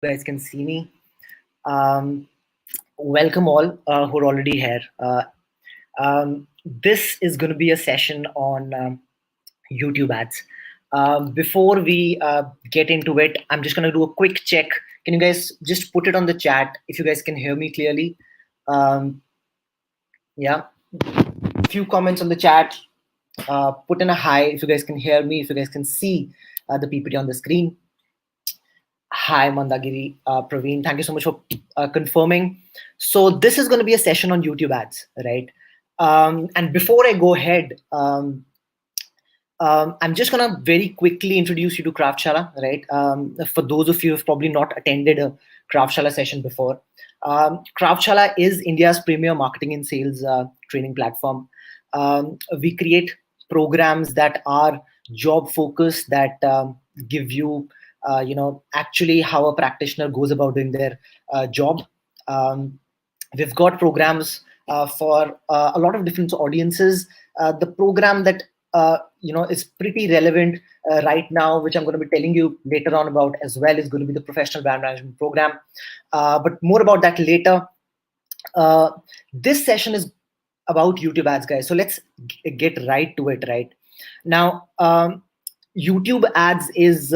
You guys can see me. Um, Welcome all who are already here. This is going to be a session on YouTube ads. Before we get into it, I'm just going to do a quick check. Can you guys just put it on the chat if you guys can hear me clearly? Um, yeah, few comments on the chat. Put in a hi if you guys can hear me, if you guys can see the PPT on the screen. Hi, Mandagiri, Praveen. Thank you so much for confirming. So this is going to be a session on YouTube ads, right? And before I go ahead, I'm just going to very quickly introduce you to Kraftshala, right? For those of you who have probably not attended a Kraftshala session before, Kraftshala is India's premier marketing and sales training platform. We create programs that are job focused, that give you, actually how a practitioner goes about doing their job. We've got programs for a lot of different audiences. The program that is pretty relevant right now, which I'm going to be telling you later on about as well, is going to be the professional brand management program. But more about that later. This session is about YouTube ads, guys. So let's get right to it. Right now, YouTube ads is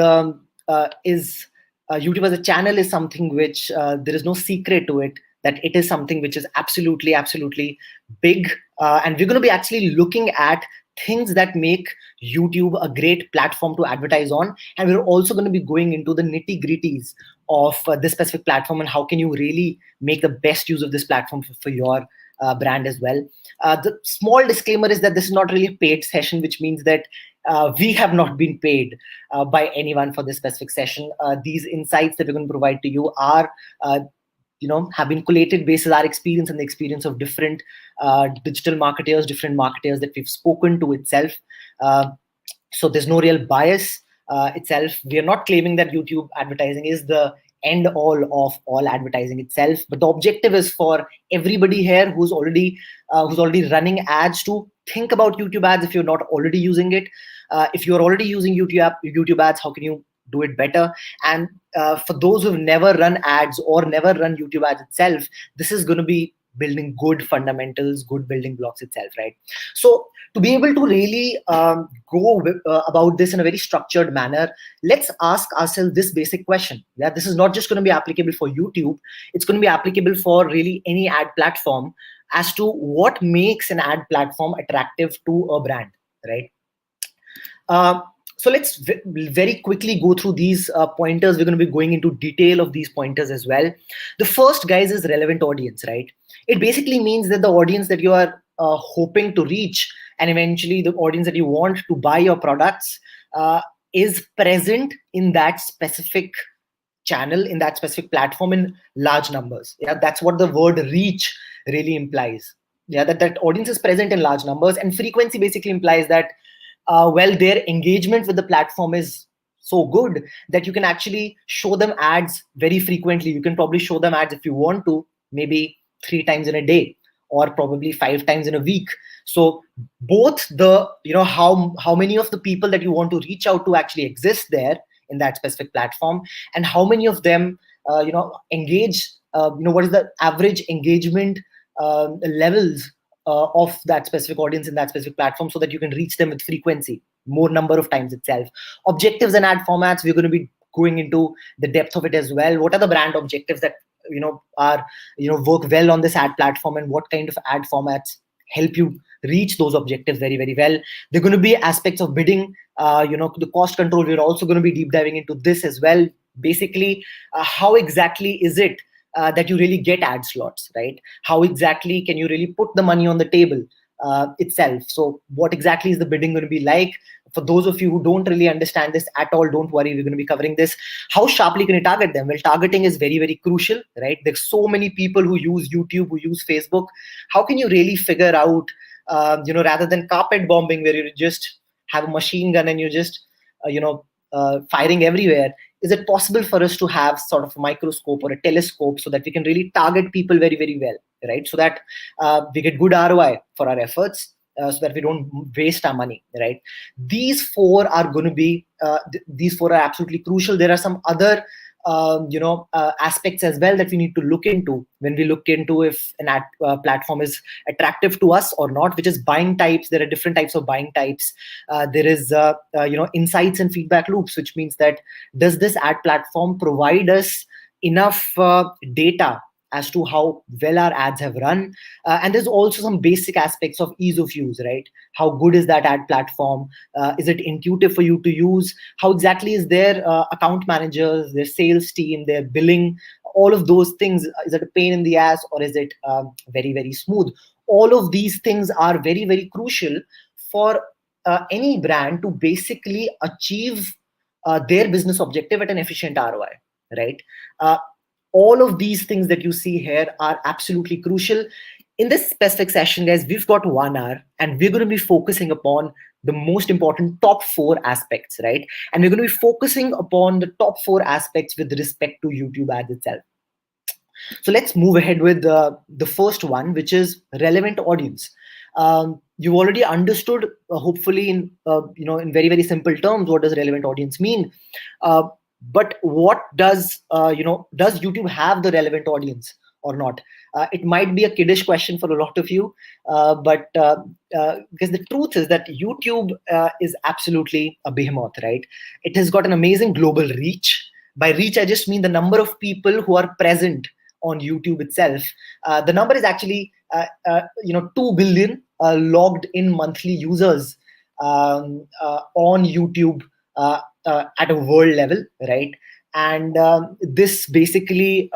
YouTube as a channel is something which there is no secret to it, that it is something which is absolutely big, and we're going to be actually looking at things that make YouTube a great platform to advertise on, and we're also going to be going into the nitty-gritties of this specific platform and how can you really make the best use of this platform for your brand as well. The small disclaimer is that this is not really a paid session, which means that we have not been paid by anyone for this specific session. These insights that we're going to provide to you are have been collated based on our experience and the experience of different digital marketers, different marketers that we've spoken to itself. So there's no real bias itself. We are not claiming that YouTube advertising is the end all of all advertising itself, but the objective is for everybody here who's already running ads to think about YouTube ads. If you're not already using it, if you're already using YouTube ads, how can you do it better? And for those who've never run ads or never run YouTube ads itself, this is going to be building good fundamentals, good building blocks itself, right? So to be able to really go about this in a very structured manner, let's ask ourselves this basic question. Yeah, this is not just going to be applicable for YouTube, it's going to be applicable for really any ad platform, as to what makes an ad platform attractive to a brand, right? So let's very quickly go through these pointers. We're going to be going into detail of these pointers as well. The first, guys, is relevant audience, right? It basically means that the audience that you are hoping to reach, and eventually the audience that you want to buy your products, is present in that specific channel, in that specific platform in large numbers. Yeah, that's what the word reach really implies. Yeah, that audience is present in large numbers, and frequency basically implies that their engagement with the platform is so good that you can actually show them ads very frequently. You can probably show them ads if you want to, maybe 3 times in a day, or probably 5 times in a week. So both the, how many of the people that you want to reach out to actually exist there in that specific platform, and how many of them, engage, what is the average engagement levels of that specific audience in that specific platform, so that you can reach them with frequency, more number of times itself. Objectives and ad formats, we're going to be going into the depth of it as well. What are the brand objectives that are work well on this ad platform, and what kind of ad formats help you reach those objectives very well? They're going to be aspects of bidding, the cost control. We're also going to be deep diving into this as well. Basically, how exactly is it that you really get ad slots, right? How exactly can you really put the money on the table itself? So what exactly is the bidding going to be like? For those of you who don't really understand this at all, don't worry, we're going to be covering this. How sharply can you target them? Well, targeting is very crucial, right? There's so many people who use YouTube, who use Facebook. How can you really figure out, rather than carpet bombing, where you just have a machine gun and you just, firing everywhere, is it possible for us to have sort of a microscope or a telescope, so that we can really target people very well, right? So that we get good ROI for our efforts, so that we don't waste our money, right? These four are going to be, these four are absolutely crucial. There are some other aspects as well that we need to look into when we look into if an ad platform is attractive to us or not, which is buying types. There are different types of buying types. There is insights and feedback loops, which means that does this ad platform provide us enough data as to how well our ads have run. And there's also some basic aspects of ease of use, right? How good is that ad platform? Is it intuitive for you to use? How exactly is their account managers, their sales team, their billing, all of those things? Is it a pain in the ass, or is it very, very smooth? All of these things are very, very crucial for any brand to basically achieve their business objective at an efficient ROI, right? All of these things that you see here are absolutely crucial. In this specific session, guys, we've got 1 hour and we're going to be focusing upon the most important top 4 aspects, right? And we're going to be focusing upon the top 4 aspects with respect to YouTube ads itself. So let's move ahead with the first one, which is relevant audience. You've already understood, hopefully, in very, very simple terms, what does relevant audience mean? But what does YouTube have the relevant audience or not? It might be a kiddish question for a lot of you, but because the truth is that YouTube is absolutely a behemoth, right? It has got an amazing global reach. By reach, I just mean the number of people who are present on YouTube itself. The number is actually 2 billion logged in monthly users on YouTube at a world level, right? And this basically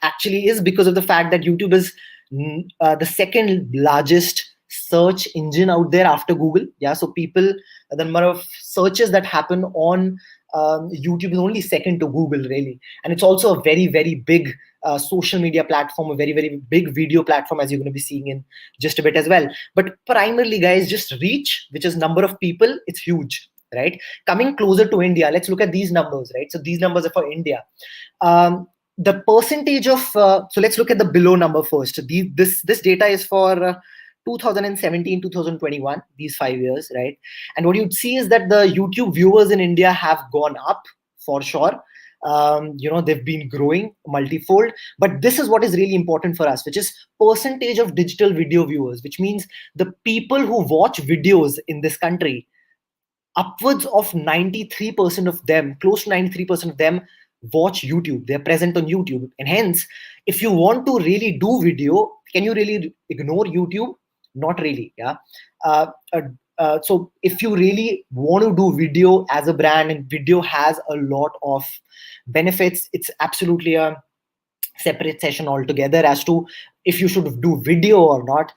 actually is because of the fact that YouTube is the second largest search engine out there after Google. Yeah, so the number of searches that happen on YouTube is only second to Google, really. And it's also a very, very big social media platform, a very, very big video platform, as you're going to be seeing in just a bit as well. But primarily, guys, just reach, which is number of people, it's huge, right? Coming closer to India, let's look at these numbers, right? So these numbers are for India. The percentage of, so let's look at the below number first. This data is for 2017, 2021, these 5 years, right? And what you'd see is that the YouTube viewers in India have gone up for sure. They've been growing multifold, but this is what is really important for us, which is percentage of digital video viewers, which means the people who watch videos in this country, upwards of 93% of them, close to 93% of them watch YouTube. They're present on YouTube. And hence, if you want to really do video, can you really ignore YouTube? Not really, yeah. So if you really want to do video as a brand, and video has a lot of benefits, it's absolutely a separate session altogether as to if you should do video or not.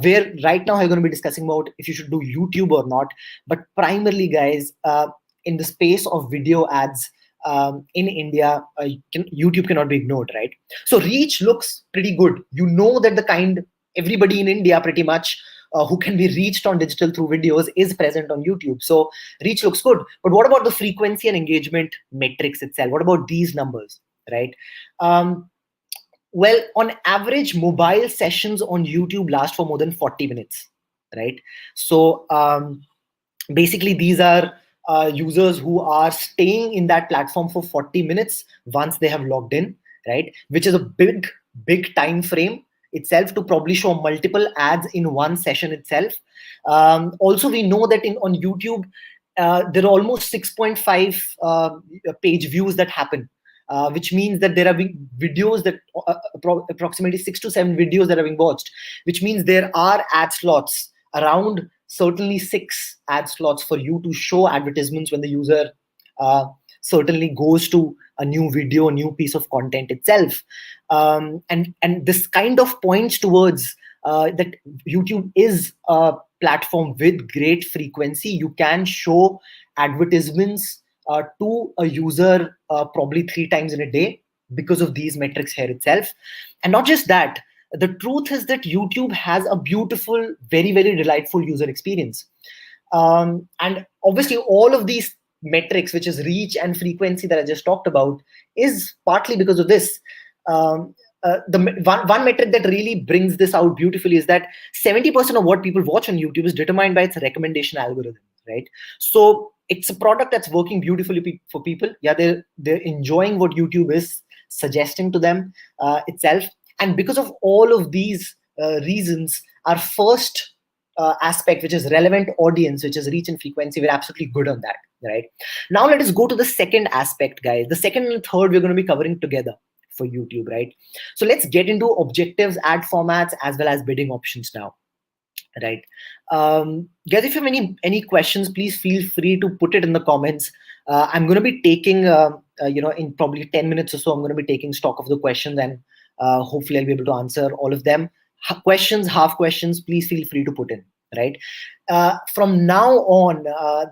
Where right now I'm going to be discussing about if you should do YouTube or not. But primarily, guys, in the space of video ads in India, YouTube cannot be ignored, right? So reach looks pretty good. You know that everybody in India pretty much who can be reached on digital through videos is present on YouTube. So reach looks good. But what about the frequency and engagement metrics itself? What about these numbers, right? Well, on average, mobile sessions on YouTube last for more than 40 minutes, right? So basically, these are users who are staying in that platform for 40 minutes once they have logged in, right? Which is a big, big time frame itself to probably show multiple ads in one session itself. Also, we know that on YouTube, there are almost 6.5 page views that happen. Which means that there are videos that approximately 6 to 7 videos that are being watched, which means there are ad slots, around certainly 6 ad slots for you to show advertisements when the user certainly goes to a new video, a new piece of content itself. And this kind of points towards that YouTube is a platform with great frequency. You can show advertisements to a user probably 3 times in a day because of these metrics here itself. And not just that, the truth is that YouTube has a beautiful, very, very delightful user experience. And obviously all of these metrics, which is reach and frequency that I just talked about, is partly because of this. The one metric that really brings this out beautifully is that 70% of what people watch on YouTube is determined by its recommendation algorithm, right? So it's a product that's working beautifully for people. Yeah, they're enjoying what YouTube is suggesting to them itself. And because of all of these reasons, our first aspect, which is relevant audience, which is reach and frequency, we're absolutely good on that, right? Now let us go to the second aspect, guys. The second and third we're going to be covering together for YouTube, right? So let's get into objectives, ad formats, as well as bidding options now, right? Guys, if you have any questions, please feel free to put it in the comments. I'm going to be taking, in probably 10 minutes or so, I'm going to be taking stock of the questions, and hopefully I'll be able to answer all of them. Questions, half questions, please feel free to put in, right? From now on,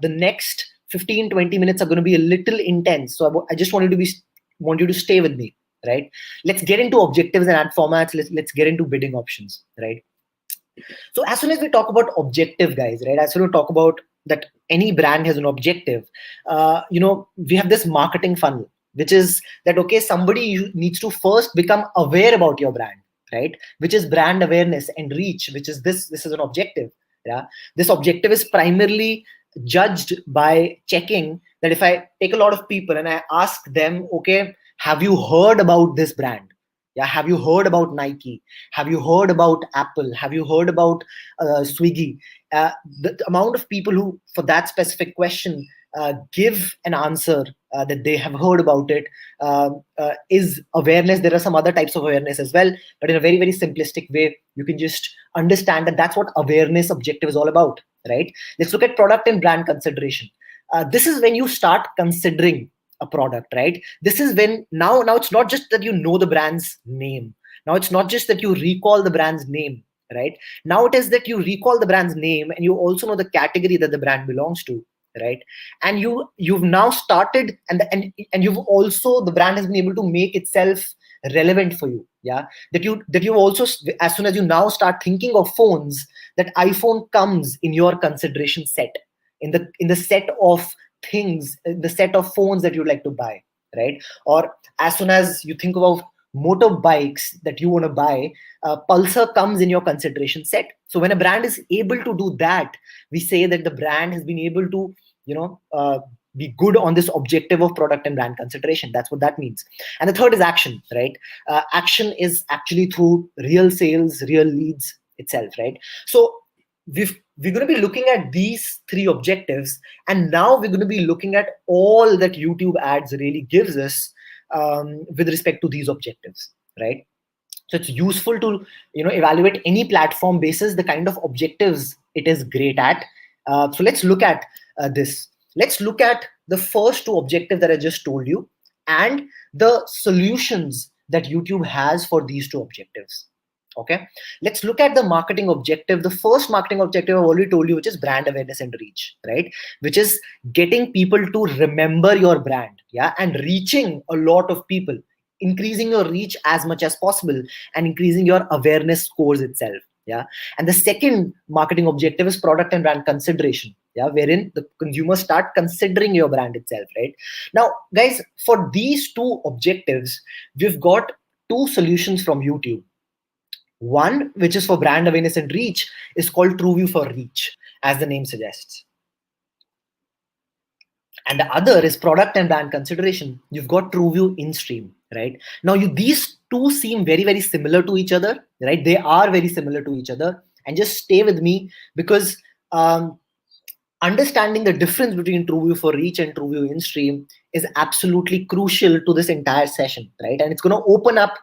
the next 15-20 minutes are going to be a little intense. So I just want you to stay with me, right? Let's get into objectives and ad formats. Let's get into bidding options, right? So as soon as we talk about objective, guys, right? As soon as we talk about that any brand has an objective, we have this marketing funnel, which is that, okay, somebody needs to first become aware about your brand, right? Which is brand awareness and reach, which is this is an objective. Yeah. This objective is primarily judged by checking that if I take a lot of people and I ask them, okay, have you heard about this brand? Yeah, have you heard about Nike? Have you heard about Apple? Have you heard about Swiggy? The amount of people who, for that specific question, give an answer that they have heard about it is awareness. There are some other types of awareness as well, but in a very, very simplistic way, you can just understand that that's what awareness objective is all about, right? Let's look at product and brand consideration. This is when you start considering a product, right? This is when now it's not just that you know the brand's name. Now it's not just that you recall the brand's name, right? Now it is that you recall the brand's name and you also know the category that the brand belongs to, right? And you've now started and you've also, the brand has been able to make itself relevant for you. Yeah, that you also, as soon as you now start thinking of phones, that iPhone comes in your consideration set, in the set of things, the set of phones that you'd like to buy, right? Or as soon as you think about motorbikes that you want to buy, Pulsar comes in your consideration set. So when a brand is able to do that, we say that the brand has been able to, be good on this objective of product and brand consideration. That's what that means. And the third is action, right? Action is actually through real sales, real leads itself, right? So we're going to be looking at these three objectives, and now we're going to be looking at all that YouTube ads really gives us with respect to these objectives, right? So it's useful to evaluate any platform basis the kind of objectives it is great at. So let's look at this. Let's look at the first two objectives that I just told you and the solutions that YouTube has for these two objectives. Okay, let's look at the marketing objective. The first marketing objective I've already told you, which is brand awareness and reach, right? Which is getting people to remember your brand, yeah, and reaching a lot of people, increasing your reach as much as possible and increasing your awareness scores itself. Yeah. And the second marketing objective is product and brand consideration, yeah, wherein the consumers start considering your brand itself, right? Now, guys, for these two objectives, we've got two solutions from YouTube. One, which is for brand awareness and reach, is called TrueView for Reach, as the name suggests. And the other is product and brand consideration. You've got TrueView in-stream, right? Now, these two seem very, very similar to each other, right? They are very similar to each other. And just stay with me, because understanding the difference between TrueView for Reach and TrueView in-stream is absolutely crucial to this entire session, right? And it's going to open up,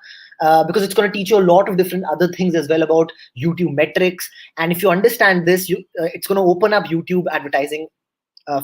because it's going to teach you a lot of different other things as well about YouTube metrics. And if you understand this, it's going to open up YouTube advertising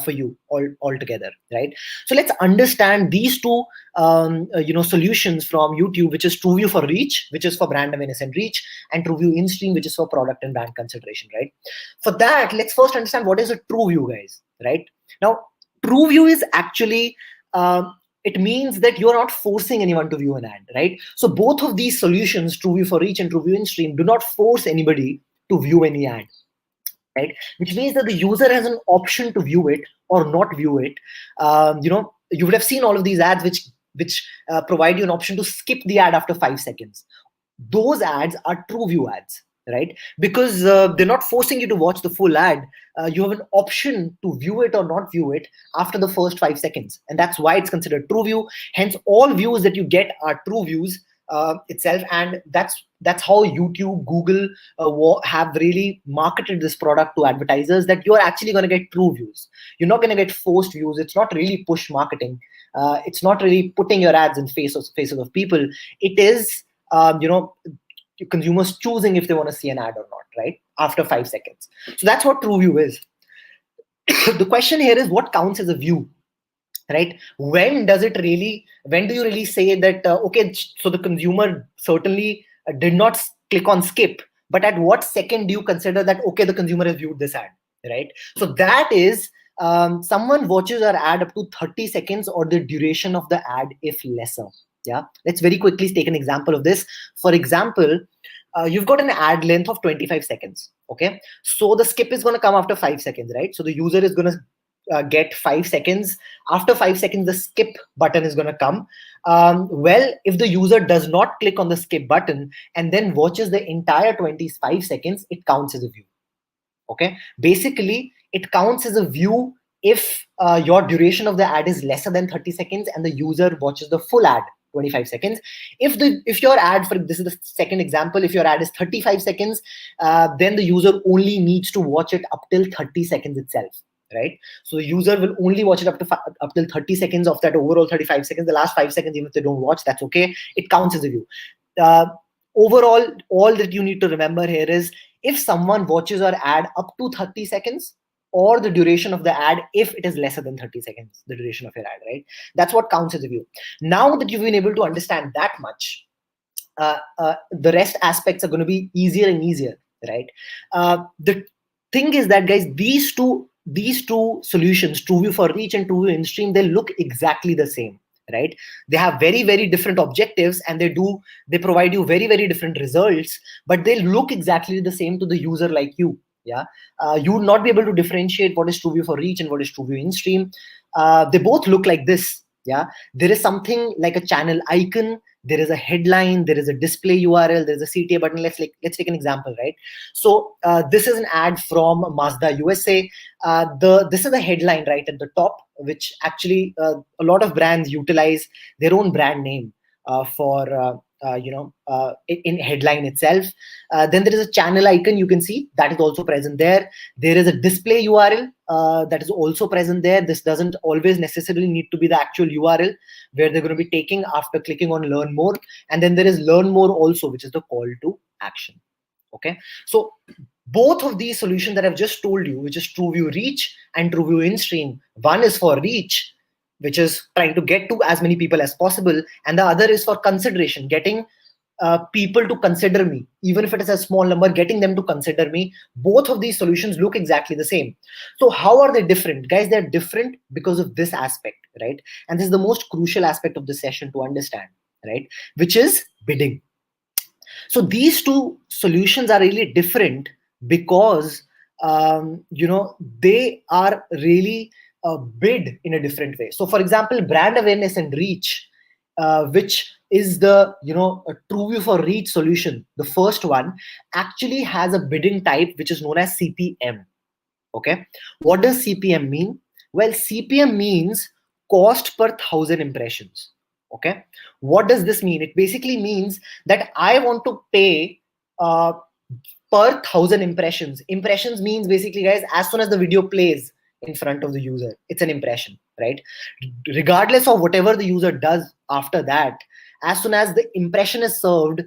for you altogether, right? So let's understand these two solutions from YouTube, which is TrueView for Reach, which is for brand awareness and reach, and TrueView in-stream, which is for product and brand consideration, right? For that, let's first understand what is a TrueView, guys, right? Now, TrueView is actually it means that you're not forcing anyone to view an ad, right? So both of these solutions, TrueView for Reach and TrueView in-stream, do not force anybody to view any ad, right? Which means that the user has an option to view it or not view it. You would have seen all of these ads which provide you an option to skip the ad after 5 seconds. Those ads are TrueView ads, right? Because they're not forcing you to watch the full ad. You have an option to view it or not view it after the first 5 seconds, and that's why it's considered true view. Hence, all views that you get are true views itself, and that's how YouTube, Google have really marketed this product to advertisers, that you're actually going to get true views. You're not going to get forced views. It's not really push marketing. It's not really putting your ads in faces of people. It is consumers choosing if they want to see an ad or not, right? After 5 seconds. So that's what true view is. The question here is, what counts as a view, right? When do you really say that, okay, so the consumer certainly did not click on skip, but at what second do you consider that, okay, the consumer has viewed this ad, right? So that is, someone watches our ad up to 30 seconds or the duration of the ad if lesser. Yeah, let's very quickly take an example of this. For example, you've got an ad length of 25 seconds. Okay, so the skip is going to come after 5 seconds, right? So the user is going to get 5 seconds. After 5 seconds, the skip button is going to come. Well, if the user does not click on the skip button and then watches the entire 25 seconds, it counts as a view. Okay, basically it counts as a view if your duration of the ad is lesser than 30 seconds and the user watches the full ad 25 seconds. If your ad, for this is the second example, if your ad is 35 seconds, then the user only needs to watch it up till 30 seconds itself, right? So the user will only watch it up till 30 seconds of that overall 35 seconds. The last 5 seconds, even if they don't watch, that's okay. It counts as a view. Overall, all that you need to remember here is, if someone watches our ad up to 30 seconds, or the duration of the ad if it is lesser than 30 seconds, the duration of your ad, right? That's what counts as a view. Now that you've been able to understand that much, the rest aspects are going to be easier and easier, right? The thing is that, guys, these two solutions, TrueView for reach and TrueView in stream, they look exactly the same, right? They have very, very different objectives, and they provide you very, very different results, but they look exactly the same to the user like you. Yeah, you would not be able to differentiate what is TrueView for reach and what is TrueView in stream. They both look like this. Yeah, there is something like a channel icon, there is a headline, there is a display URL, there is a CTA button. Let's take an example, right? So this is an ad from Mazda USA. This is the headline right at the top, which actually a lot of brands utilize their own brand name for in headline itself. Then there is a channel icon, you can see that is also present there. There is a display URL that is also present there. This doesn't always necessarily need to be the actual URL where they're going to be taking after clicking on learn more. And then there is learn more also, which is the call to action. Okay, so both of these solutions that I've just told you, which is TrueView reach and TrueView in stream, one is for reach, which is trying to get to as many people as possible, and the other is for consideration, getting people to consider me, even if it is a small number, getting them to consider me. Both of these solutions look exactly the same. So how are they different, guys? They're different because of this aspect, right? And this is the most crucial aspect of the session to understand, right? Which is bidding. So these two solutions are really different because they are really bid in a different way. So for example, brand awareness and reach, which is the a TrueView for reach solution, the first one actually has a bidding type which is known as CPM. Okay, what does CPM mean? Well, CPM means cost per 1,000 impressions. Okay, what does this mean? It basically means that I want to pay per 1,000 impressions. Impressions means basically, guys, as soon as the video plays in front of the user, it's an impression, right? Regardless of whatever the user does after that, as soon as the impression is served,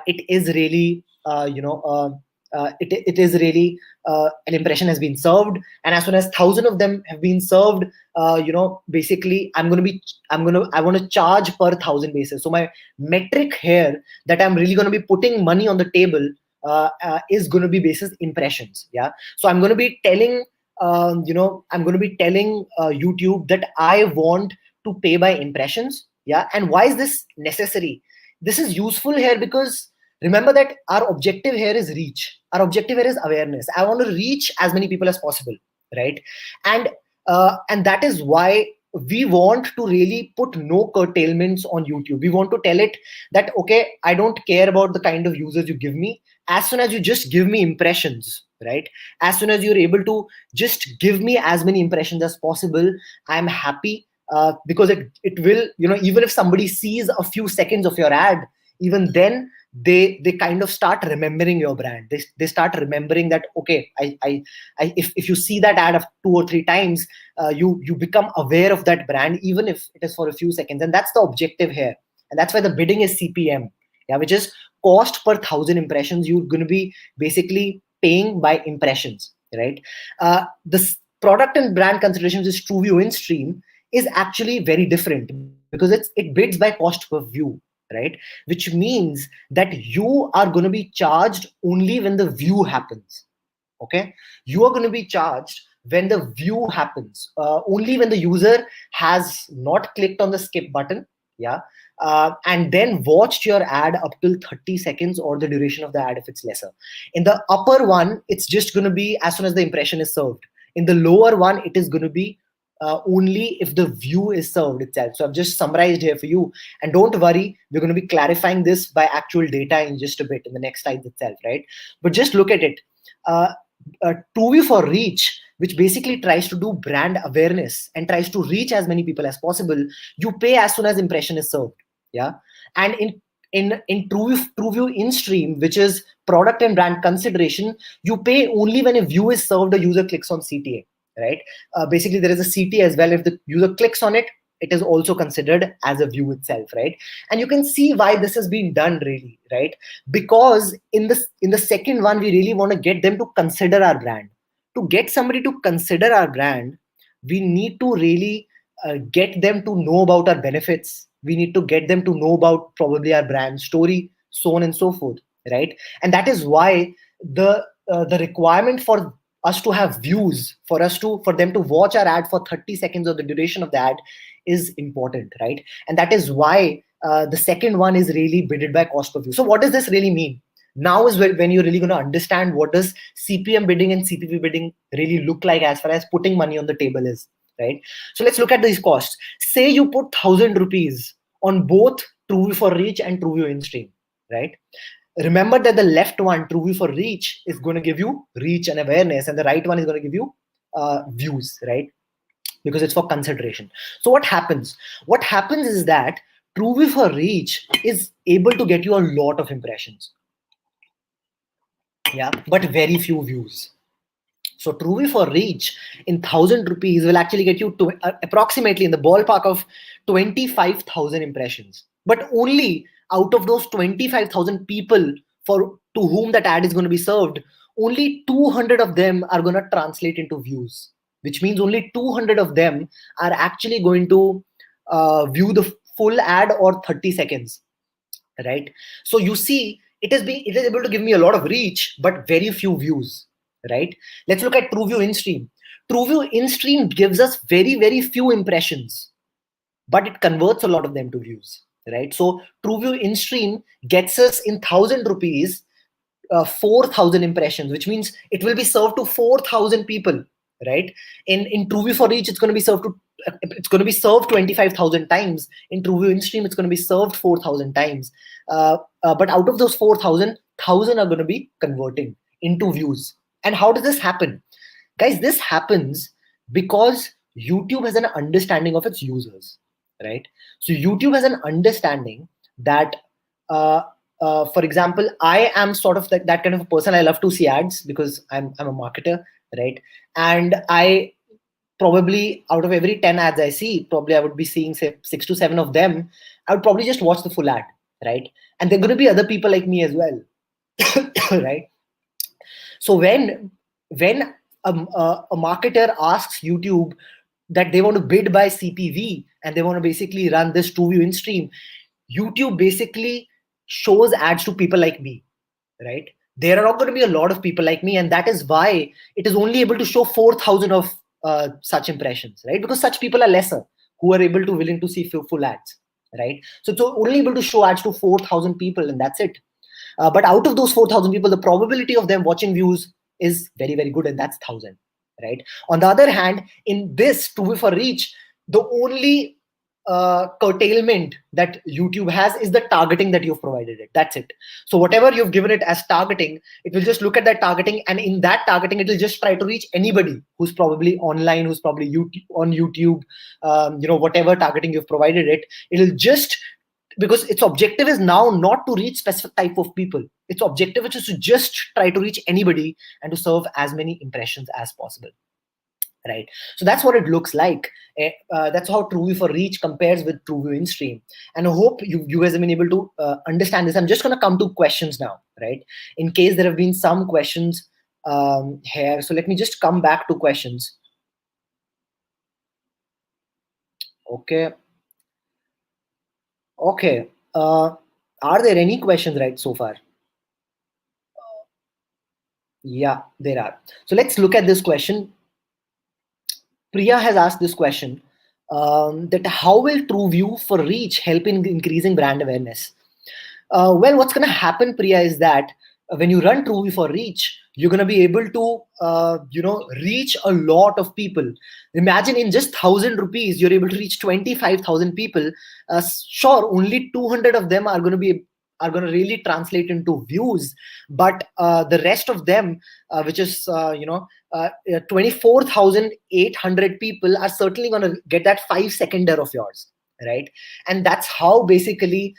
it is really it is really an impression has been served. And as soon as 1,000 of them have been served, basically I want to charge per 1,000 basis. So my metric here that I'm really going to be putting money on the table is going to be basis impressions. Yeah, so I'm going to be telling YouTube that I want to pay by impressions. Yeah, and why is this necessary? This is useful here because remember that our objective here is reach. Our objective here is awareness. I want to reach as many people as possible, right? And that is why we want to really put no curtailments on YouTube. We want to tell it that, okay, I don't care about the kind of users you give me. as soon as you just give me impressions, right? As soon as you're able to just give me as many impressions as possible, I'm happy, because it will, even if somebody sees a few seconds of your ad, even then they kind of start remembering your brand. They start remembering that, okay, if you see that ad of 2 or 3 times, you become aware of that brand, even if it is for a few seconds. And that's the objective here. And that's why the bidding is CPM, yeah, which is cost per 1,000 impressions. You're going to be basically paying by impressions, right? The product and brand considerations is TrueView in stream is actually very different, because it bids by cost per view, right? Which means that you are going to be charged only when the view happens. Okay, you are going to be charged when the view happens, only when the user has not clicked on the skip button, yeah, and then watched your ad up till 30 seconds or the duration of the ad if it's lesser. In the upper one, it's just going to be as soon as the impression is served. In the lower one, it is going to be only if the view is served itself. So I've just summarized here for you, and don't worry, we're going to be clarifying this by actual data in just a bit in the next slides itself, right? But just look at it. TrueView for reach, which basically tries to do brand awareness and tries to reach as many people as possible, you pay as soon as impression is served, yeah. And in TrueView in stream, which is product and brand consideration, you pay only when a view is served, the user clicks on CTA, right? Basically, there is a CTA as well. If the user clicks on it, it is also considered as a view itself, right? And you can see why this has been done, really, right? Because in the second one, we really want to get them to consider our brand. To get somebody to consider our brand, we need to really get them to know about our benefits. We need to get them to know about probably our brand story, so on and so forth, right? And that is why the requirement for us to have views, for them to watch our ad for 30 seconds or the duration of the ad is important, right? And that is why the second one is really bidded by cost per view. So what does this really mean? Now is when you're really going to understand what does CPM bidding and CPV bidding really look like as far as putting money on the table is, right? So let's look at these costs. Say you put 1,000 rupees on both TrueView for reach and TrueView in stream, right? Remember that the left one, TrueView for reach, is going to give you reach and awareness, and the right one is going to give you views, right? Because it's for consideration. So what happens? What happens is that TrueView for reach is able to get you a lot of impressions, yeah, but very few views. So TrueView for reach in 1,000 rupees will actually get you to approximately in the ballpark of 25,000 impressions. But only out of those 25,000 people to whom that ad is going to be served, only 200 of them are going to translate into views, which means only 200 of them are actually going to view the full ad or 30 seconds, right? So you see, it is able to give me a lot of reach, but very few views, right? Let's look at TrueView in stream. TrueView in stream gives us very, very few impressions, but it converts a lot of them to views, right? So TrueView in stream gets us in 1,000 rupees 4,000 impressions, which means it will be served to 4,000 people, right? In TrueView for reach, it's going to be served 25,000 times. In TrueView in stream, it's going to be served 4,000 times. But out of those 4,000, 1,000 are going to be converting into views. And how does this happen? Guys, this happens because YouTube has an understanding of its users, right? So YouTube has an understanding that, for example, I am sort of that kind of a person. I love to see ads because I'm a marketer, right? And I probably, out of every 10 ads I see, probably I would be seeing, say, 6 to 7 of them. I would probably just watch the full ad, right? And there are going to be other people like me as well, right? So when a marketer asks YouTube that they want to bid by CPV and they want to basically run this TrueView in stream, YouTube basically shows ads to people like me, right? There are not going to be a lot of people like me, and that is why it is only able to show 4,000 of such impressions, right? Because such people are lesser who are willing to see full ads, right? So it's only able to show ads to 4,000 people, and that's it. But out of those 4,000 people, the probability of them watching views is very, very good, and that's 1,000, right? On the other hand, in this TrueView for reach, the only curtailment that YouTube has is the targeting that you've provided it. That's it. So whatever you've given it as targeting, it will just look at that targeting, and in that targeting, it will just try to reach anybody who's probably online, who's probably on YouTube. Whatever targeting you've provided it, it'll just, because its objective is now not to reach specific type of people. Its objective is to just try to reach anybody and to serve as many impressions as possible. Right, so that's what it looks like. That's how TrueView for Reach compares with TrueView in Stream, and I hope you guys have been able to understand this. I'm just going to come to questions now, right? In case there have been some questions here, so let me just come back to questions. Okay. Are there any questions right so far? Yeah, there are. So let's look at this question. Priya has asked this question, that how will TrueView for Reach help in increasing brand awareness? Well, what's going to happen, Priya, is that when you run TrueView for Reach, you're going to be able to, reach a lot of people. Imagine in just 1,000 rupees, you're able to reach 25,000 people. Sure, only 200 of them are going to really translate into views, but the rest of them, which is 24,800 people, are certainly going to get that 5-seconder of yours, right? And that's how basically,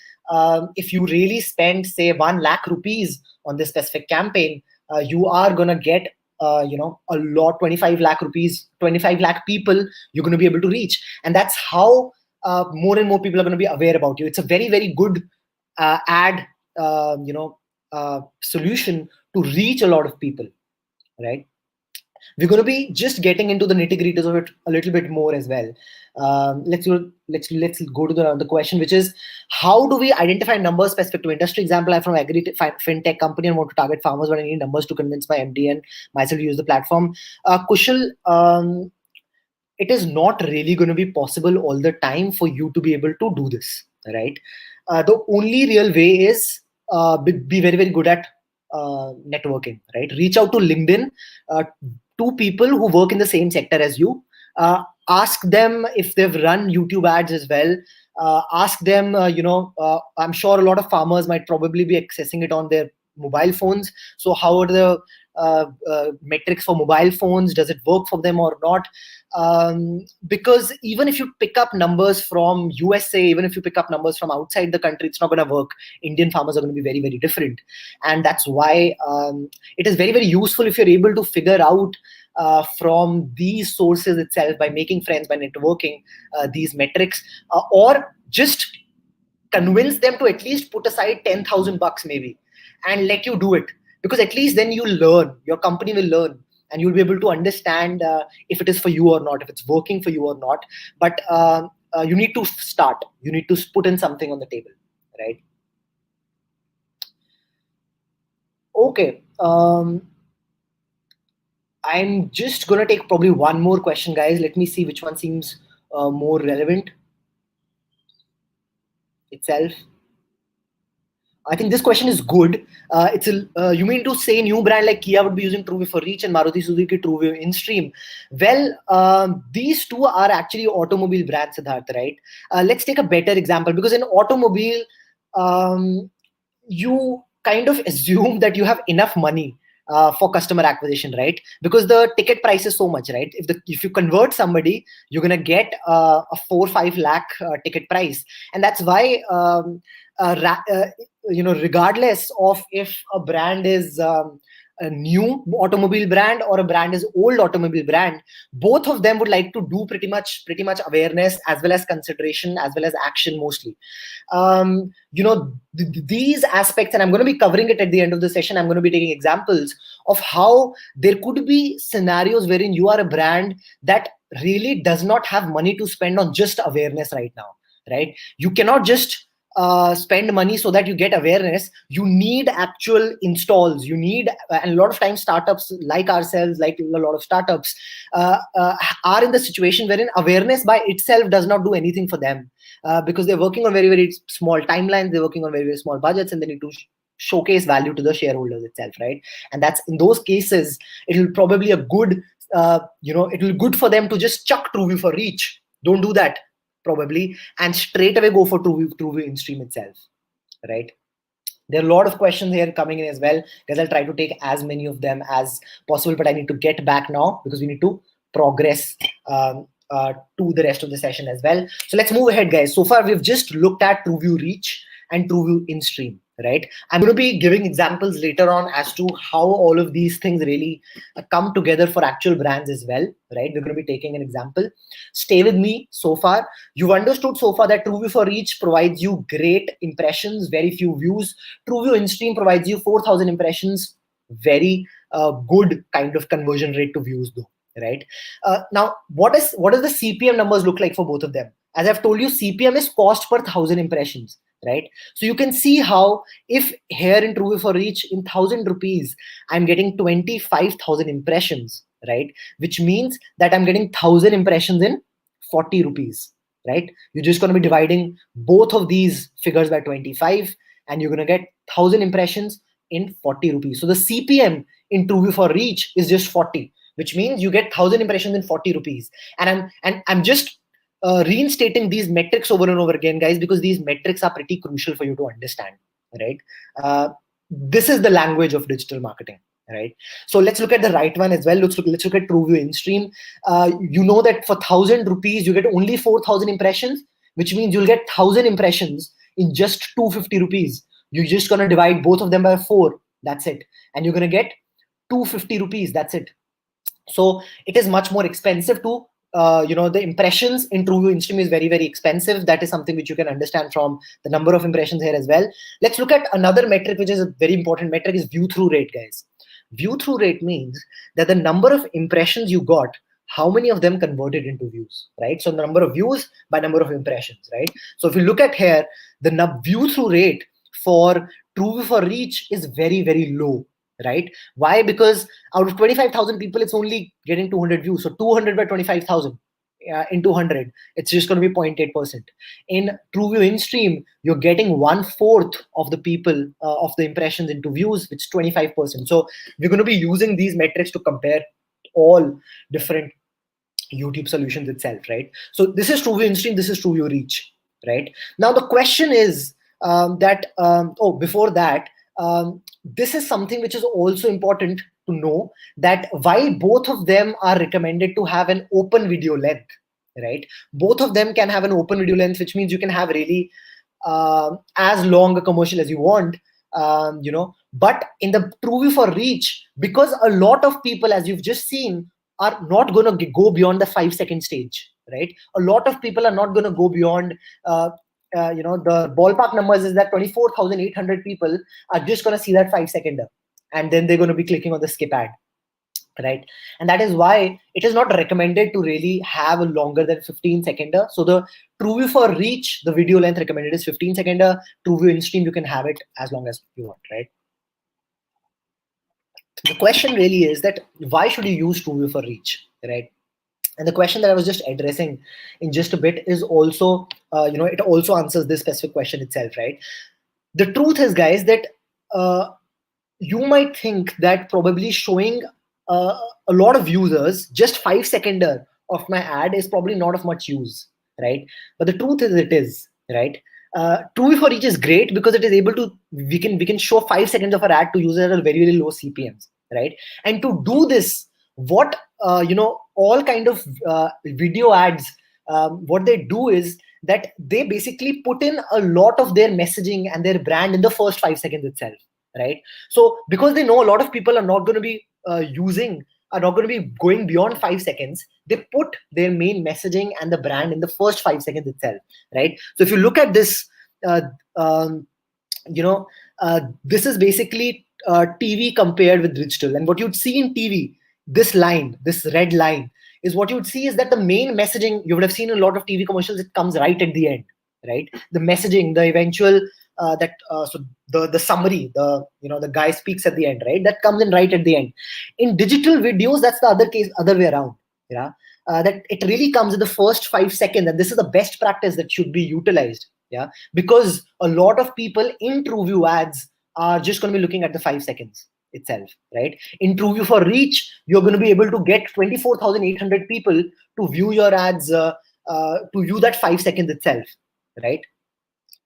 if you really spend say 1 lakh rupees on this specific campaign, you are going to get a lot, 25 lakh rupees, 25 lakh people you're going to be able to reach. And that's how more and more people are going to be aware about you. It's a very, very good ad solution to reach a lot of people, right? We're going to be just getting into the nitty-gritties of it a little bit more as well. Let's go to the question, which is, how do we identify numbers specific to industry? Example, I'm from agri fintech company and want to target farmers, but I need numbers to convince my MD and myself to use the platform. Kushal, it is not really going to be possible all the time for you to be able to do this, right? The only real way is be very, very good at networking, right? Reach out to LinkedIn, to people who work in the same sector as you. Ask them if they've run YouTube ads as well. Ask them, I'm sure a lot of farmers might probably be accessing it on their mobile phones. So how are the metrics for mobile phones? Does it work for them or not? Because even if you pick up numbers from USA, even if you pick up numbers from outside the country, it's not going to work. Indian farmers are going to be very, very different. And that's why it is very, very useful if you're able to figure out from these sources itself, by making friends, by networking, these metrics, or just convince them to at least put aside 10,000 bucks maybe and let you do it. Because at least then you'll learn, your company will learn, and you'll be able to understand if it is for you or not, if it's working for you or not. But you need to start. You need to put in something on the table, right? Okay. I'm just going to take probably one more question, guys. Let me see which one seems more relevant itself. I think this question is good. You mean to say new brand like Kia would be using TrueView for Reach and Maruti Suzuki TrueView in Stream? Well, these two are actually automobile brands, Siddharth, right? Let's take a better example, because in automobile, you kind of assume that you have enough money for customer acquisition, right? Because the ticket price is so much, right? If you convert somebody, you're gonna get a 4-5 lakh ticket price, and that's why regardless of if a brand is a new automobile brand or a brand is old automobile brand, both of them would like to do pretty much awareness as well as consideration as well as action mostly. These aspects, and I'm going to be covering it at the end of the session. I'm going to be taking examples of how there could be scenarios wherein you are a brand that really does not have money to spend on just awareness right now, right? You cannot just spend money so that you get awareness. You need actual installs. You need, and a lot of times startups like ourselves, like a lot of startups, are in the situation wherein awareness by itself does not do anything for them, because they're working on very, very small timelines. They're working on very, very small budgets, and they need to showcase value to the shareholders itself, right? And that's, in those cases, it'll probably a good, it'll be good for them to just chuck TrueView for Reach. Don't do that. probably, and straight away go for TrueView in-stream itself, right? There are a lot of questions here coming in as well, because I'll try to take as many of them as possible, but I need to get back now because we need to progress to the rest of the session as well. So let's move ahead, guys. So far, we've just looked at TrueView Reach and TrueView in-stream, right? I'm going to be giving examples later on as to how all of these things really come together for actual brands as well, right? We're going to be taking an example. Stay with me so far. You've understood so far that TrueView for Reach provides you great impressions, very few views. TrueView in-stream provides you 4,000 impressions, very good kind of conversion rate to views though, right? Now, what does the CPM numbers look like for both of them? As I've told you, CPM is cost per 1,000 impressions, right? So you can see how if here in TrueView for Reach, in 1,000 rupees, I'm getting 25,000 impressions, right? Which means that I'm getting 1,000 impressions in 40 rupees, right? You're just going to be dividing both of these figures by 25, and you're going to get 1,000 impressions in 40 rupees. So the CPM in TrueView for Reach is just 40, which means you get 1,000 impressions in 40 rupees. And I'm just reinstating these metrics over and over again, guys, because these metrics are pretty crucial for you to understand, right? This is the language of digital marketing, right? So let's look at the right one as well. Let's look at TrueView in-stream. You know that for 1,000 rupees, you get only 4,000 impressions, which means you'll get 1,000 impressions in just 250 rupees. You're just going to divide both of them by 4. That's it. And you're going to get 250 rupees. That's it. So it is much more expensive to, the impressions in TrueView in-stream is very, very expensive. That is something which you can understand from the number of impressions here as well. Let's look at another metric, which is a very important metric, is view-through rate, guys. View-through rate means that the number of impressions you got, how many of them converted into views, right? So the number of views by number of impressions, right? So if you look at here, the view-through rate for TrueView for Reach is very, very low, right? Why? Because out of 25,000 people, it's only getting 200 views. So 200 by 25,000 in 200, it's just going to be 0.8%. In TrueView in-stream, you're getting 1/4 of the people of the impressions into views, which is 25%. So we're going to be using these metrics to compare all different YouTube solutions itself, right? So this is TrueView in-stream, this is TrueView Reach, right? Now the question is before that, this is something which is also important to know, that while both of them are recommended to have an open video length, right? Both of them can have an open video length, which means you can have really as long a commercial as you want, but in the TrueView for Reach, because a lot of people, as you've just seen, are not going to go beyond the 5-second stage, right? A lot of people are not going to go beyond the ballpark numbers is that 24,800 people are just going to see that 5-seconder, and then they're going to be clicking on the skip ad, right? And that is why it is not recommended to really have a longer than 15-seconder. So the TrueView for Reach, the video length recommended is 15-seconder. TrueView in-stream, you can have it as long as you want, right? The question really is that why should you use TrueView for Reach, right? And the question that I was just addressing in just a bit is also, it also answers this specific question itself, right? The truth is, guys, that you might think that probably showing a lot of users just 5-seconder of my ad is probably not of much use, right? But the truth is, it is, right? TrueView for Reach is great because it is able to, we can show 5 seconds of our ad to users at a very, very low CPMs, right? And to do this, what all kind of video ads, what they do is that they basically put in a lot of their messaging and their brand in the first 5 seconds itself, right? So because they know a lot of people are not going to be are not going to be going beyond 5 seconds, they put their main messaging and the brand in the first 5 seconds itself, right? So if you look at this, this is basically TV compared with digital. And what you'd see in TV, this line, this red line, is what you would see is that the main messaging, you would have seen in a lot of TV commercials, it comes right at the end, right? The messaging, the eventual, so the summary, the guy speaks at the end, right? That comes in right at the end. In digital videos, that's the other way around, yeah? That it really comes in the first 5 seconds, and this is the best practice that should be utilized, yeah? Because a lot of people in TrueView ads are just going to be looking at the 5 seconds itself, right? In TrueView for Reach, you're going to be able to get 24,800 people to view your ads to view that 5 seconds itself, right?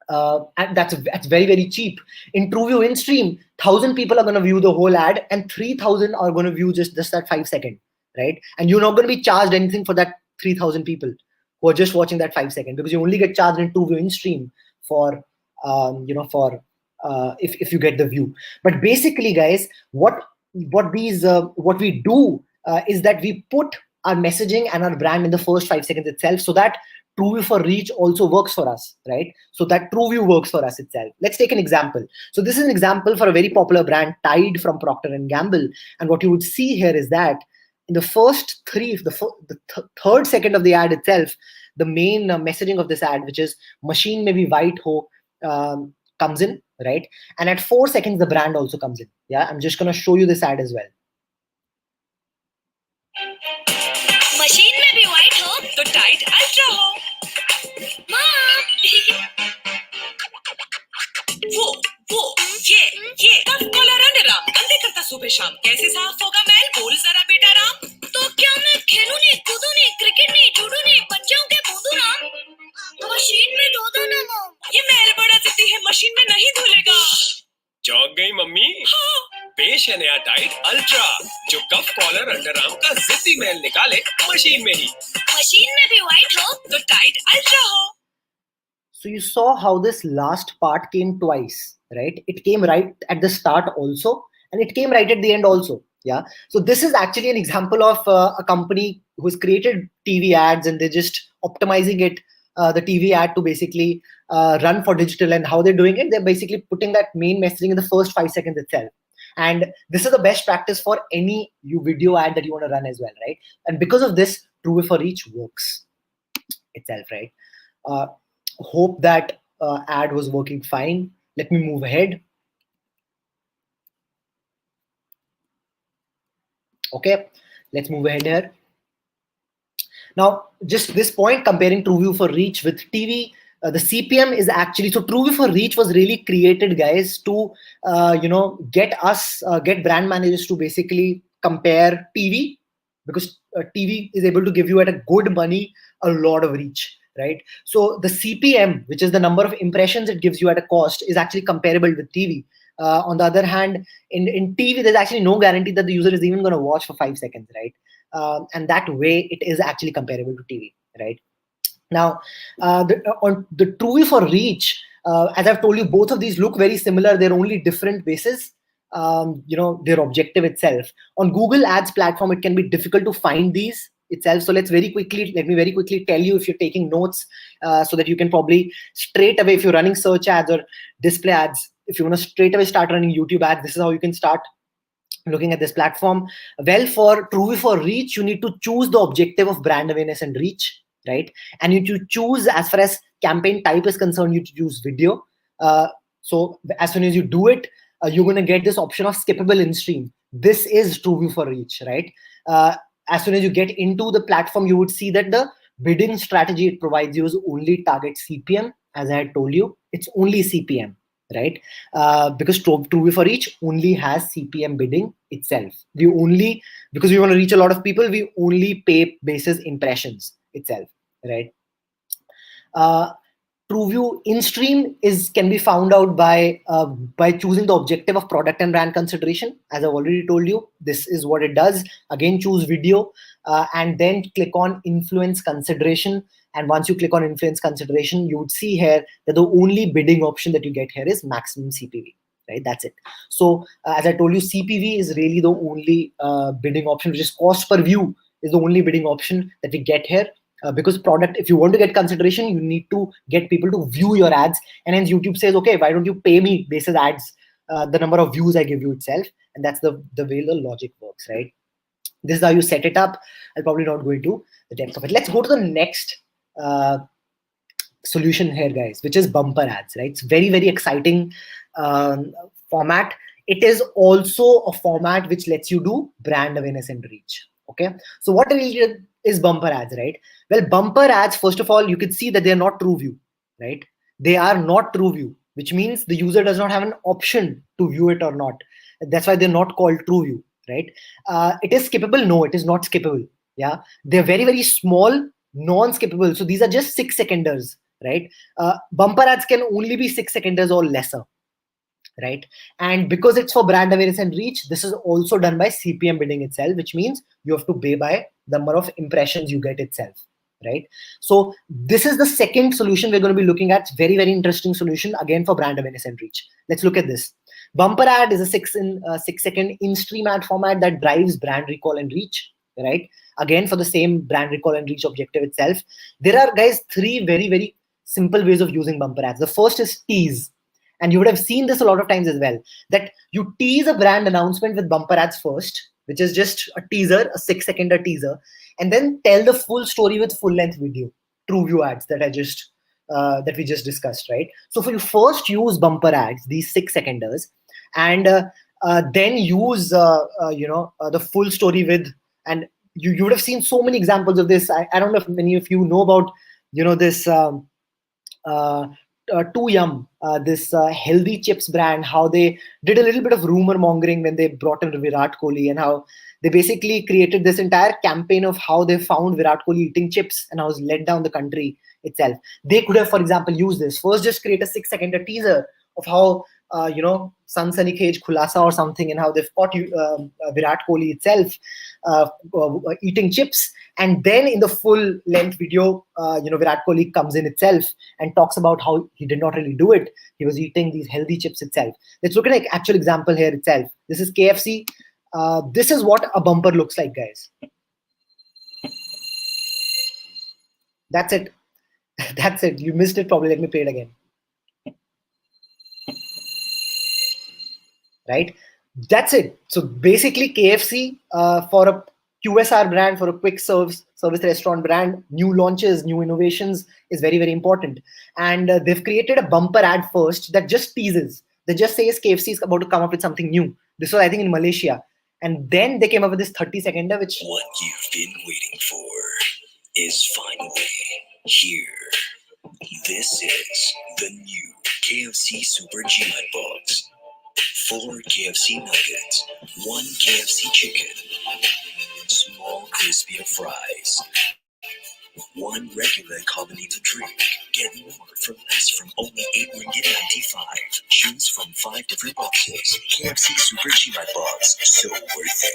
And that's very, very cheap. In TrueView in stream, 1,000 people are going to view the whole ad, and 3,000 are going to view just that 5 second, right? And you're not going to be charged anything for that 3,000 people who are just watching that 5 second, because you only get charged in TrueView in stream for if you get the view. But basically, guys, what we do is that we put our messaging and our brand in the first 5 seconds itself, so that TrueView for reach also works for us, right? So that TrueView works for us itself. Let's take an example. So this is an example for a very popular brand, Tide from Procter and Gamble. And what you would see here is that in the first third second of the ad itself, the main messaging of this ad, which is "machine mein bhi white ho," comes in, right? And at 4 seconds, the brand also comes in. Yeah, I'm just going to show you this ad as well. Machine में भी white हो तो tight ultra हो। वो ये कफ collar underarm गंदे करता सुबह शाम, कैसे साफ होगा मैल, बोल जरा बेटा राम। तो क्या मैं खेलूं नहीं, कूदूं नहीं, क्रिकेट नहीं, जूडू नहीं, बन जाऊं क्या बूंदू राम। मशीन में धो दो ना मॉम। ये मैल बड़ा जिद्दी है, मशीन में नहीं धुलेगा। चौंक गई मम्मी? हाँ। पेश है नया टाइड अल्ट्रा, जो कफ कॉलर अंडरआर्म का जिद्दी मैल निकाले मशीन में ही। मशीन में भी व्हाइट हो तो टाइड अल्ट्रा हो। So you saw how this last part came twice, right? It came right at the start also, and it came right at the end also. Yeah. So this is actually an example of a company who's created TV ads, and they're just optimizing it, the TV ad, to basically run for digital. And how they're doing it, they're basically putting that main messaging in the first 5 seconds itself. And this is the best practice for any video ad that you want to run as well, right? And because of this, TrueView for reach works itself, right? Hope that ad was working fine. Let me move ahead. Okay, let's move ahead here. Now, just this point, comparing TrueView for reach with TV, the CPM is actually, so TrueView for reach was really created, guys, to get brand managers to basically compare TV, because TV is able to give you at a good money a lot of reach, right? So the CPM, which is the number of impressions it gives you at a cost, is actually comparable with TV. On the other hand, in TV, there's actually no guarantee that the user is even going to watch for 5 seconds, right? And that way, it is actually comparable to TV, right? Now, on the TrueView for reach, as I've told you, both of these look very similar. They're only different bases. Their objective itself. On Google Ads platform, it can be difficult to find these itself. So let me very quickly tell you, if you're taking notes, so that you can probably straight away, if you're running search ads or display ads, if you want to straight away start running YouTube ads, this is how you can start looking at this platform. Well, for TrueView for reach, you need to choose the objective of brand awareness and reach, right? And you need to choose, as far as campaign type is concerned, you choose video. So as soon as you do it, you're going to get this option of skippable in stream. This is TrueView for reach, right? As soon as you get into the platform, you would see that the bidding strategy it provides you is only target CPM. As I had told you, it's only CPM, right? Because TrueView for reach only has CPM bidding itself. Because we want to reach a lot of people, we only pay basis impressions itself, right? TrueView in stream can be found out by choosing the objective of product and brand consideration. As I've already told you, this is what it does. Again, choose video, and then click on influence consideration. And once you click on influence consideration, you would see here that the only bidding option that you get here is maximum CPV, right? That's it. So as I told you, CPV is really the only bidding option, which is cost per view is the only bidding option that we get here. Because product, if you want to get consideration, you need to get people to view your ads. And then YouTube says, okay, why don't you pay me basis ads, the number of views I give you itself. And that's the way the logic works, right? This is how you set it up. I'll probably not go into the depth of it. Let's go to the next solution here, guys, which is bumper ads, right? It's very, very exciting format. It is also a format which lets you do brand awareness and reach. Okay, so what really is bumper ads, right? Well, bumper ads, first of all, you can see that they are not TrueView, right? They are not TrueView, which means the user does not have an option to view it or not. That's why they're not called TrueView, right? It is skippable. No, it is not skippable. Yeah, they're very, very small. non-skippable. So these are just 6-seconders, right? Bumper ads can only be 6-seconders or lesser, right? And because it's for brand awareness and reach, this is also done by CPM bidding itself, which means you have to pay by the number of impressions you get itself, right? So this is the second solution we're going to be looking at. Very, very interesting solution, again, for brand awareness and reach. Let's look at this. Bumper ad is a 6-second in-stream ad format that drives brand recall and reach, right? Again, for the same brand recall and reach objective itself. There are, guys, 3 very, very simple ways of using bumper ads. The first is tease. And you would have seen this a lot of times as well, that you tease a brand announcement with bumper ads first, which is just a teaser, a 6-seconder teaser, and then tell the full story with full-length video, true view ads that that we just discussed, right? So for you first use bumper ads, these 6-seconders, and then use the full story with, and you would have seen so many examples of this. I don't know if many of you know about this. Too Yum, this healthy chips brand, how they did a little bit of rumor mongering when they brought in Virat Kohli, and how they basically created this entire campaign of how they found Virat Kohli eating chips and how it's led down the country itself. They could have, for example, used this. First, just create a 6-second teaser of how, Sansani Cage Khulasa or something, and how they've caught Virat Kohli itself eating chips. And then in the full length video, Virat Kohli comes in itself and talks about how he did not really do it. He was eating these healthy chips itself. Let's look at an actual example here itself. This is KFC. This is what a bumper looks like, guys. That's it. That's it. You missed it probably. Let me play it again. Right? That's it. So basically KFC for a QSR brand, for a quick service restaurant brand, new launches, new innovations is very, very important. And they've created a bumper ad first that just teases. They just says KFC is about to come up with something new. This was, I think, in Malaysia. And then they came up with this 30-seconder, which... What you've been waiting for is finally here. This is the new KFC Super G-Mite Box. 4 KFC nuggets, 1 KFC chicken, small crispier fries, 1 regular carbonated drink. Get more for less from only ringgit 95. Choose from 5 different boxes. KFC Super G-Mite Box, so worth it.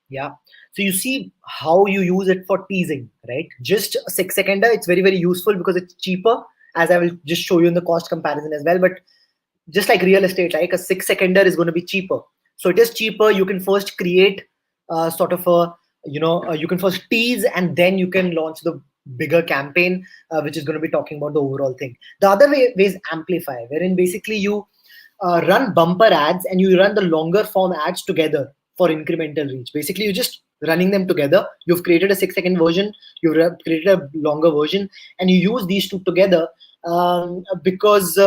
Yeah. So you see how you use it for teasing, right? Just a 6-seconder. It's very, very useful because it's cheaper, as I will just show you in the cost comparison as well. But just like real estate, like a 6-seconder is going to be cheaper. So it is cheaper. You can first create sort of a, you can first tease, and then you can launch the bigger campaign, which is going to be talking about the overall thing. The other way is amplify, wherein basically you run bumper ads and you run the longer form ads together for incremental reach. Basically, you're just running them together. You've created a 6-second version, you've created a longer version, and you use these two together because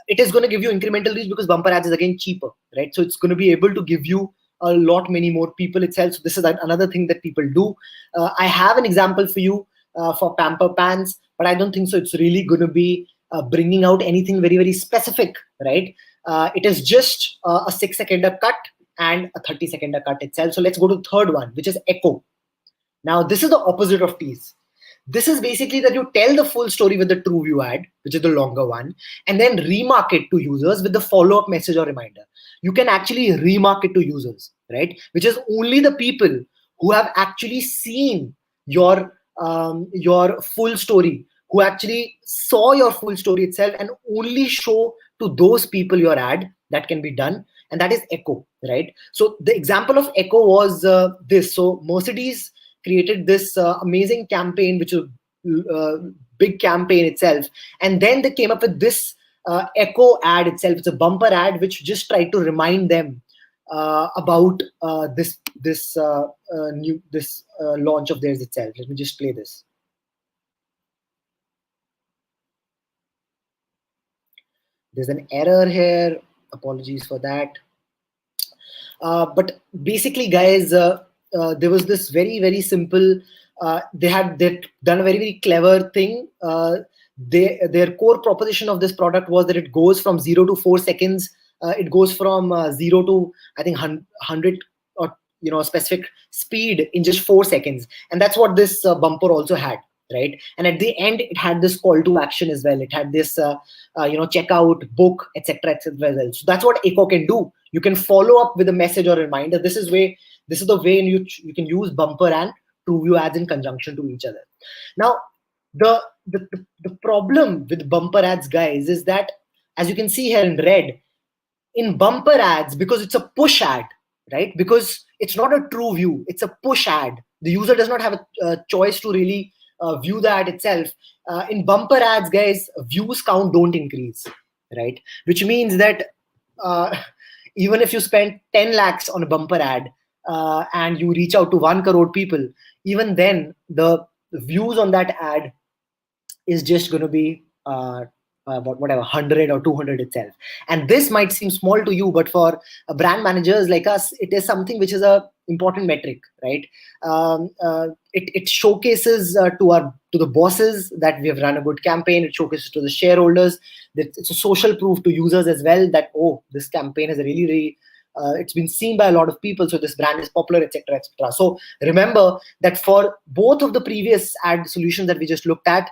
it is going to give you incremental reach, because bumper ads is again cheaper, right? So it's going to be able to give you a lot many more people itself. So this is another thing that people do. I have an example for you for Pamper Pants, but I don't think so. It's really going to be bringing out anything very, very specific, right? It is just a 6-seconder cut and a 30-seconder cut itself. So let's go to the third one, which is echo. Now, this is the opposite of tease. This is basically that you tell the full story with the true view ad, which is the longer one, and then remarket to users with the follow-up message or reminder. You can actually remarket to users, right? Which is only the people who have actually seen your full story, who actually saw your full story itself, and only show to those people your ad. That can be done, and that is echo, right? So the example of echo was this. So Mercedes created this amazing campaign, which is a big campaign itself. And then they came up with this echo ad itself. It's a bumper ad, which just tried to remind them about this launch of theirs itself. Let me just play this. There's an error here. Apologies for that. But basically, guys, there was this very, very simple, they'd done a very, very clever thing. Their core proposition of this product was that it goes from 0 to 4 seconds. It goes from 0 to, I think, 100 or a specific speed in just 4 seconds. And that's what this bumper also had, right? And at the end, it had this call to action as well. It had this, check out, book, etc., etc. as well. So that's what Echo can do. You can follow up with a message or a reminder. This is the way in which you can use bumper and TrueView ads in conjunction to each other. Now, the problem with bumper ads, guys, is that, as you can see here in red, in bumper ads, because it's a push ad, right? Because it's not a true view, it's a push ad. The user does not have a choice to really view the ad itself. In bumper ads, guys, views count don't increase, right? Which means that even if you spend 10 lakhs on a bumper ad and you reach out to 1 crore people, even then the views on that ad is just going to be about whatever 100 or 200 itself. And this might seem small to you, but for brand managers like us, it is something which is a important metric, right? It showcases to the bosses that we have run a good campaign. It showcases to the shareholders that it's a social proof to users as well, that, oh, this campaign is really it's been seen by a lot of people, so this brand is popular, etc., etc. So remember that for both of the previous ad solutions that we just looked at,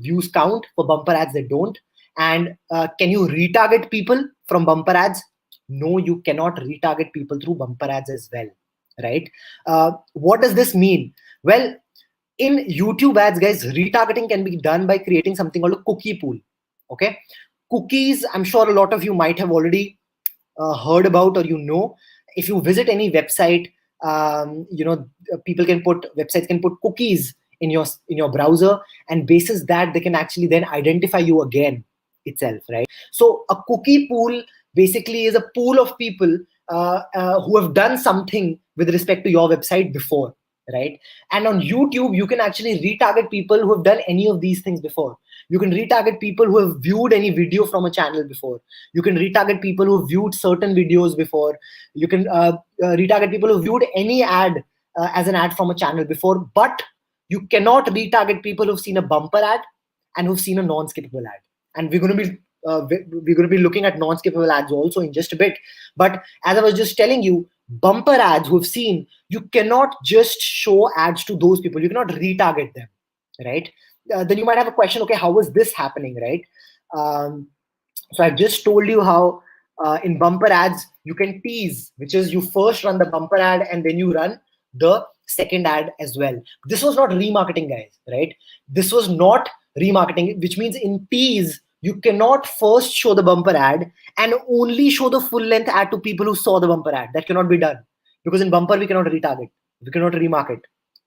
views count. For bumper ads, they don't. And can you retarget people from bumper ads? No, you cannot retarget people through bumper ads as well, right? What does this mean? Well, in YouTube ads, guys, retargeting can be done by creating something called a cookie pool. Okay, cookies, I'm sure a lot of you might have already heard about, or if you visit any website, websites can put cookies in your browser, and basis that they can actually then identify you again itself, right? So a cookie pool basically is a pool of people who have done something with respect to your website before, right? And on YouTube, you can actually retarget people who have done any of these things before. You can retarget people who have viewed any video from a channel before. You can retarget people who have viewed certain videos before. You can retarget people who viewed any ad as an ad from a channel before. But you cannot retarget people who've seen a bumper ad and who've seen a non-skippable ad. And we're going to be looking at non-skippable ads also in just a bit. But as I was just telling you, bumper ads who've seen, you cannot just show ads to those people. You cannot retarget them, right? Then you might have a question, okay, how is this happening, right? So I've just told you how in bumper ads, you can tease, which is you first run the bumper ad and then you run the second ad as well. This was not remarketing, guys, right? This was not remarketing, which means in tease, you cannot first show the bumper ad and only show the full length ad to people who saw the bumper ad. That cannot be done, because in bumper, we cannot retarget, we cannot remarket,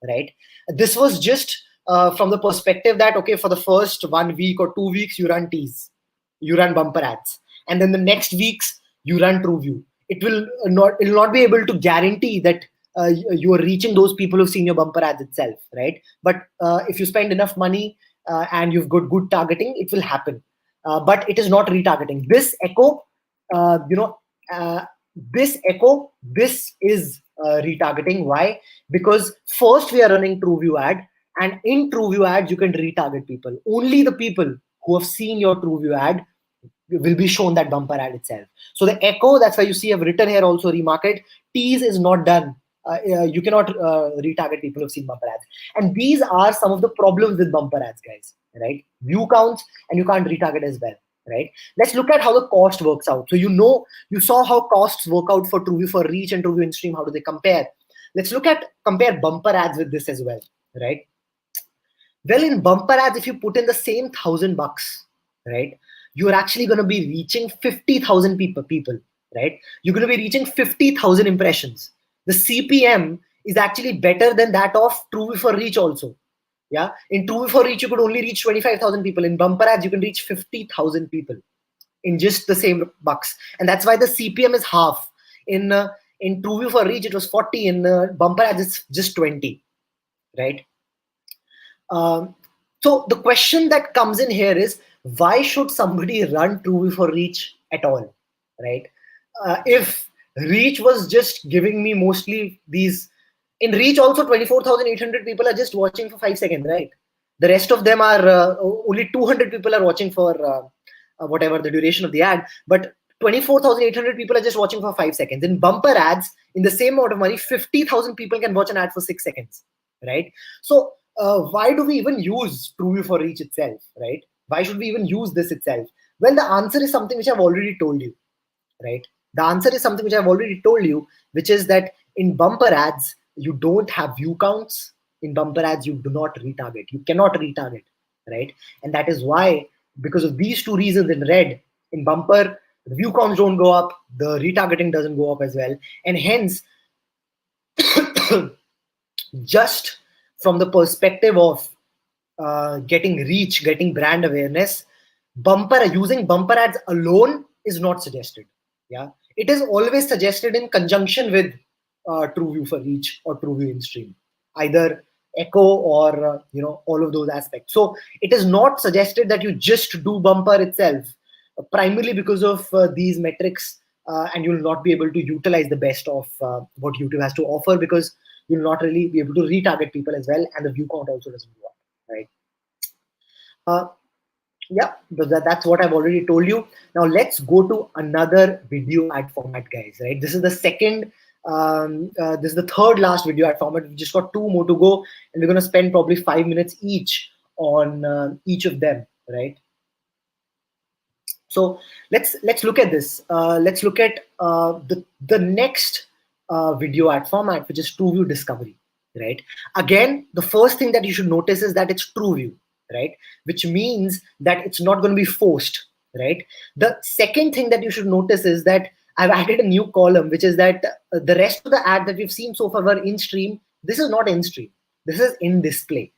right? This was just from the perspective that, okay, for the first 1 week or 2 weeks, you run tease, you run bumper ads, and then the next weeks you run TrueView. It will not be able to guarantee that you are reaching those people who've seen your bumper ads itself, right? But if you spend enough money and you've got good targeting, it will happen. But it is not retargeting. This echo, this is retargeting. Why? Because first we are running TrueView ad, and in TrueView ads, you can retarget people. Only the people who have seen your TrueView ad will be shown that bumper ad itself. So the echo, that's why you see I've written here also remarket. Tease is not done. You cannot retarget people who have seen bumper ads. And these are some of the problems with bumper ads, guys, right? View counts, and you can't retarget as well, right? Let's look at how the cost works out. So you saw how costs work out for TrueView for reach and TrueView in-stream. How do they compare? Let's compare bumper ads with this as well, right? Well, in bumper ads, if you put in the same $1,000, right, you're actually going to be reaching 50,000 people, right? You're going to be reaching 50,000 impressions. The CPM is actually better than that of TrueView for reach also. Yeah, in TrueView for reach, you could only reach 25,000 people. In bumper ads, you can reach 50,000 people in just the same bucks, and that's why the CPM is half. In TrueView for reach, it was 40. In bumper ads, it's just 20, right? So the question that comes in here is, why should somebody run TrueView for reach at all, right? If reach was just giving me mostly these, in reach also 24,800 people are just watching for 5 seconds, right? The rest of them are only 200 people are watching for whatever the duration of the ad, but 24,800 people are just watching for 5 seconds. In bumper ads, in the same amount of money, 50,000 people can watch an ad for 6 seconds, right? So why do we even use TrueView for Reach itself, right? Why should we even use this itself? Well, the answer is something which I've already told you, right? The answer is something which I've already told you, which is that in bumper ads, you don't have view counts. In bumper ads, you do not retarget. You cannot retarget, right? And that is why, because of these two reasons in red, in bumper, the view counts don't go up, the retargeting doesn't go up as well. And hence, just from the perspective of getting reach, getting brand awareness, using bumper ads alone is not suggested. Yeah, it is always suggested in conjunction with TrueView for Reach or TrueView in stream, either echo or all of those aspects. So it is not suggested that you just do bumper itself, primarily because of these metrics, and you'll not be able to utilize the best of what YouTube has to offer, because you'll not really be able to retarget people as well, and the view count also doesn't go up, right? Yeah, that's what I've already told you. Now let's go to another video ad format, guys, right? This is the second, this is the third last video ad format. We've just got two more to go, and we're going to spend probably 5 minutes each on each of them, right? So let's look at this. Let's look at the next video ad format, which is TrueView Discovery, right? Again, the first thing that you should notice is that it's TrueView, right? Which means that it's not going to be forced, right? The second thing that you should notice is that I've added a new column, which is that the rest of the ad that we've seen so far were in stream. This is not in stream. This is in display.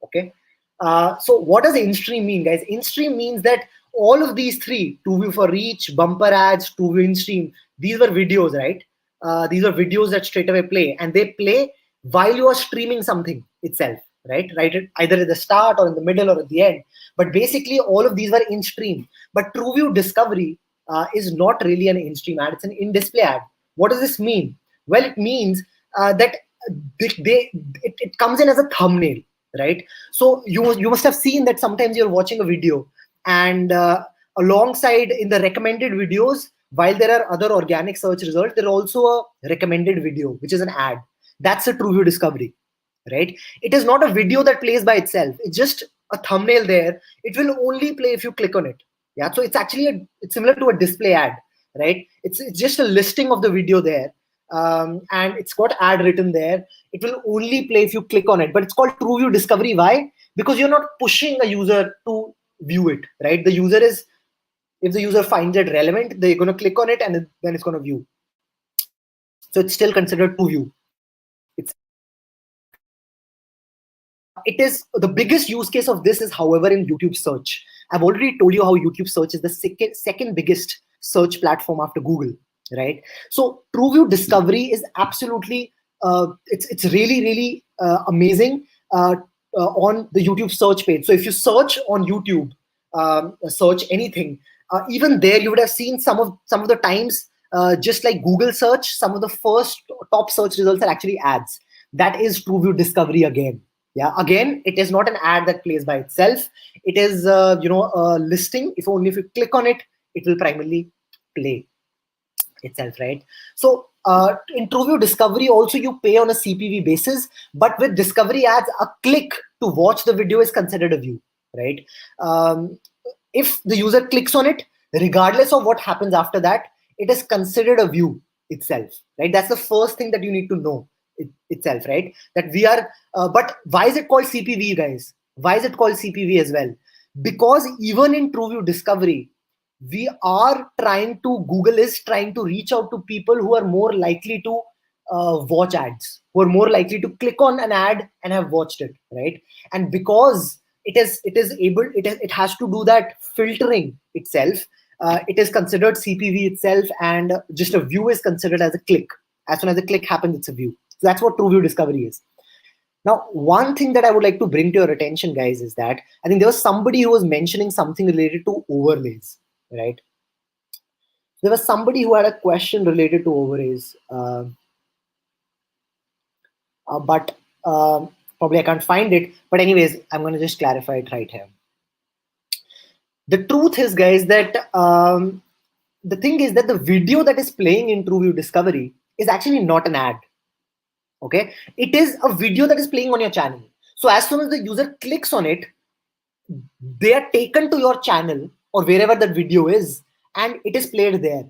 Okay. So what does in stream mean, guys? In stream means that all of these three, TrueView for Reach, bumper ads, TrueView in stream, these were videos, right? These are videos that straight away play, and they play while you are streaming something itself, right? Either at the start or in the middle or at the end. But basically, all of these were in stream. But TrueView Discovery is not really an in stream ad; it's an in display ad. What does this mean? Well, it means that it comes in as a thumbnail, right? So you must have seen that sometimes you're watching a video, and alongside in the recommended videos, while there are other organic search results, there are also a recommended video, which is an ad. That's a TrueView Discovery, right? It is not a video that plays by itself. It's just a thumbnail there. It will only play if you click on it. Yeah, so it's actually it's similar to a display ad, right? It's just a listing of the video there, and it's got ad written there. It will only play if you click on it, but it's called TrueView Discovery. Why? Because you're not pushing a user to view it, right? The user is, if the user finds it relevant, they're going to click on it, and then it's going to view. So it's still considered TrueView. It is the biggest use case of this is, however, in YouTube search. I've already told you how YouTube search is the second biggest search platform after Google, right? So TrueView Discovery is absolutely, it's really amazing on the YouTube search page. So if you search on YouTube, search anything, even there you would have seen some of the times, just like Google search, some of the first top search results are actually ads. That is TrueView Discovery again. Yeah, again, it is not an ad that plays by itself. It is, a listing. If you click on it, it will primarily play itself, right? So in TrueView Discovery, also you pay on a CPV basis, but with Discovery ads, a click to watch the video is considered a view, right? If the user clicks on it, regardless of what happens after that, it is considered a view itself, right? That's the first thing that you need to know itself, right? That we are, but why is it called CPV, guys? Why is it called CPV as well? Because even in TrueView Discovery, Google is trying to reach out to people who are more likely to watch ads, who are more likely to click on an ad and have watched it, right? And because it has to do that filtering itself, it is considered CPV itself, and just a view is considered as a click. As soon as a click happens, it's a view. So that's what TrueView Discovery is. Now, one thing that I would like to bring to your attention, guys, is that I think there was somebody who was mentioning something related to overlays, right? There was somebody who had a question related to overlays, but probably I can't find it. But anyways, I'm going to just clarify it right here. The truth is, guys, that the thing is that the video that is playing in TrueView Discovery is actually not an ad. Okay, it is a video that is playing on your channel. So as soon as the user clicks on it, they are taken to your channel or wherever that video is, and it is played there,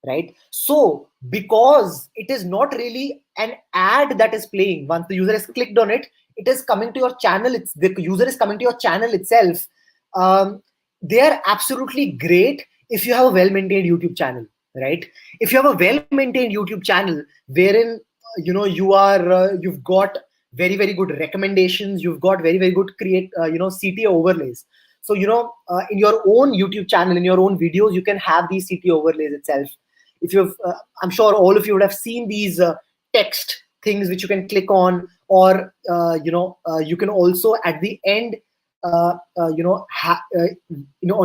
right? So because it is not really an ad that is playing, once the user has clicked on it, it is coming to your channel. It's the user is coming to your channel itself. They are absolutely great if you have a well-maintained YouTube channel, right? If you have a well-maintained YouTube channel wherein you've got very good recommendations, you've got very good CTA overlays. So in your own YouTube channel, in your own videos, you can have these CTA overlays itself. If you've I'm sure all of you would have seen these text things which you can click on, or you can also at the end on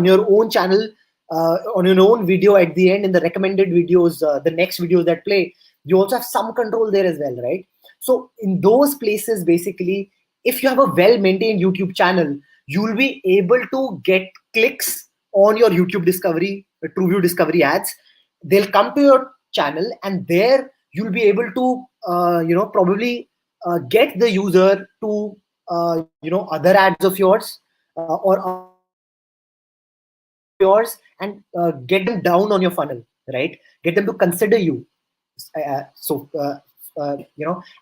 your own channel, on your own video, at the end in the recommended videos, the next videos that play, you also have some control there as well, right? So in those places, basically, if you have a well-maintained YouTube channel, you will be able to get clicks on your YouTube discovery, TrueView discovery ads. They'll come to your channel, and there you'll be able to probably get the user to other ads of yours, or yours, and get them down on your funnel, right? Get them to consider you.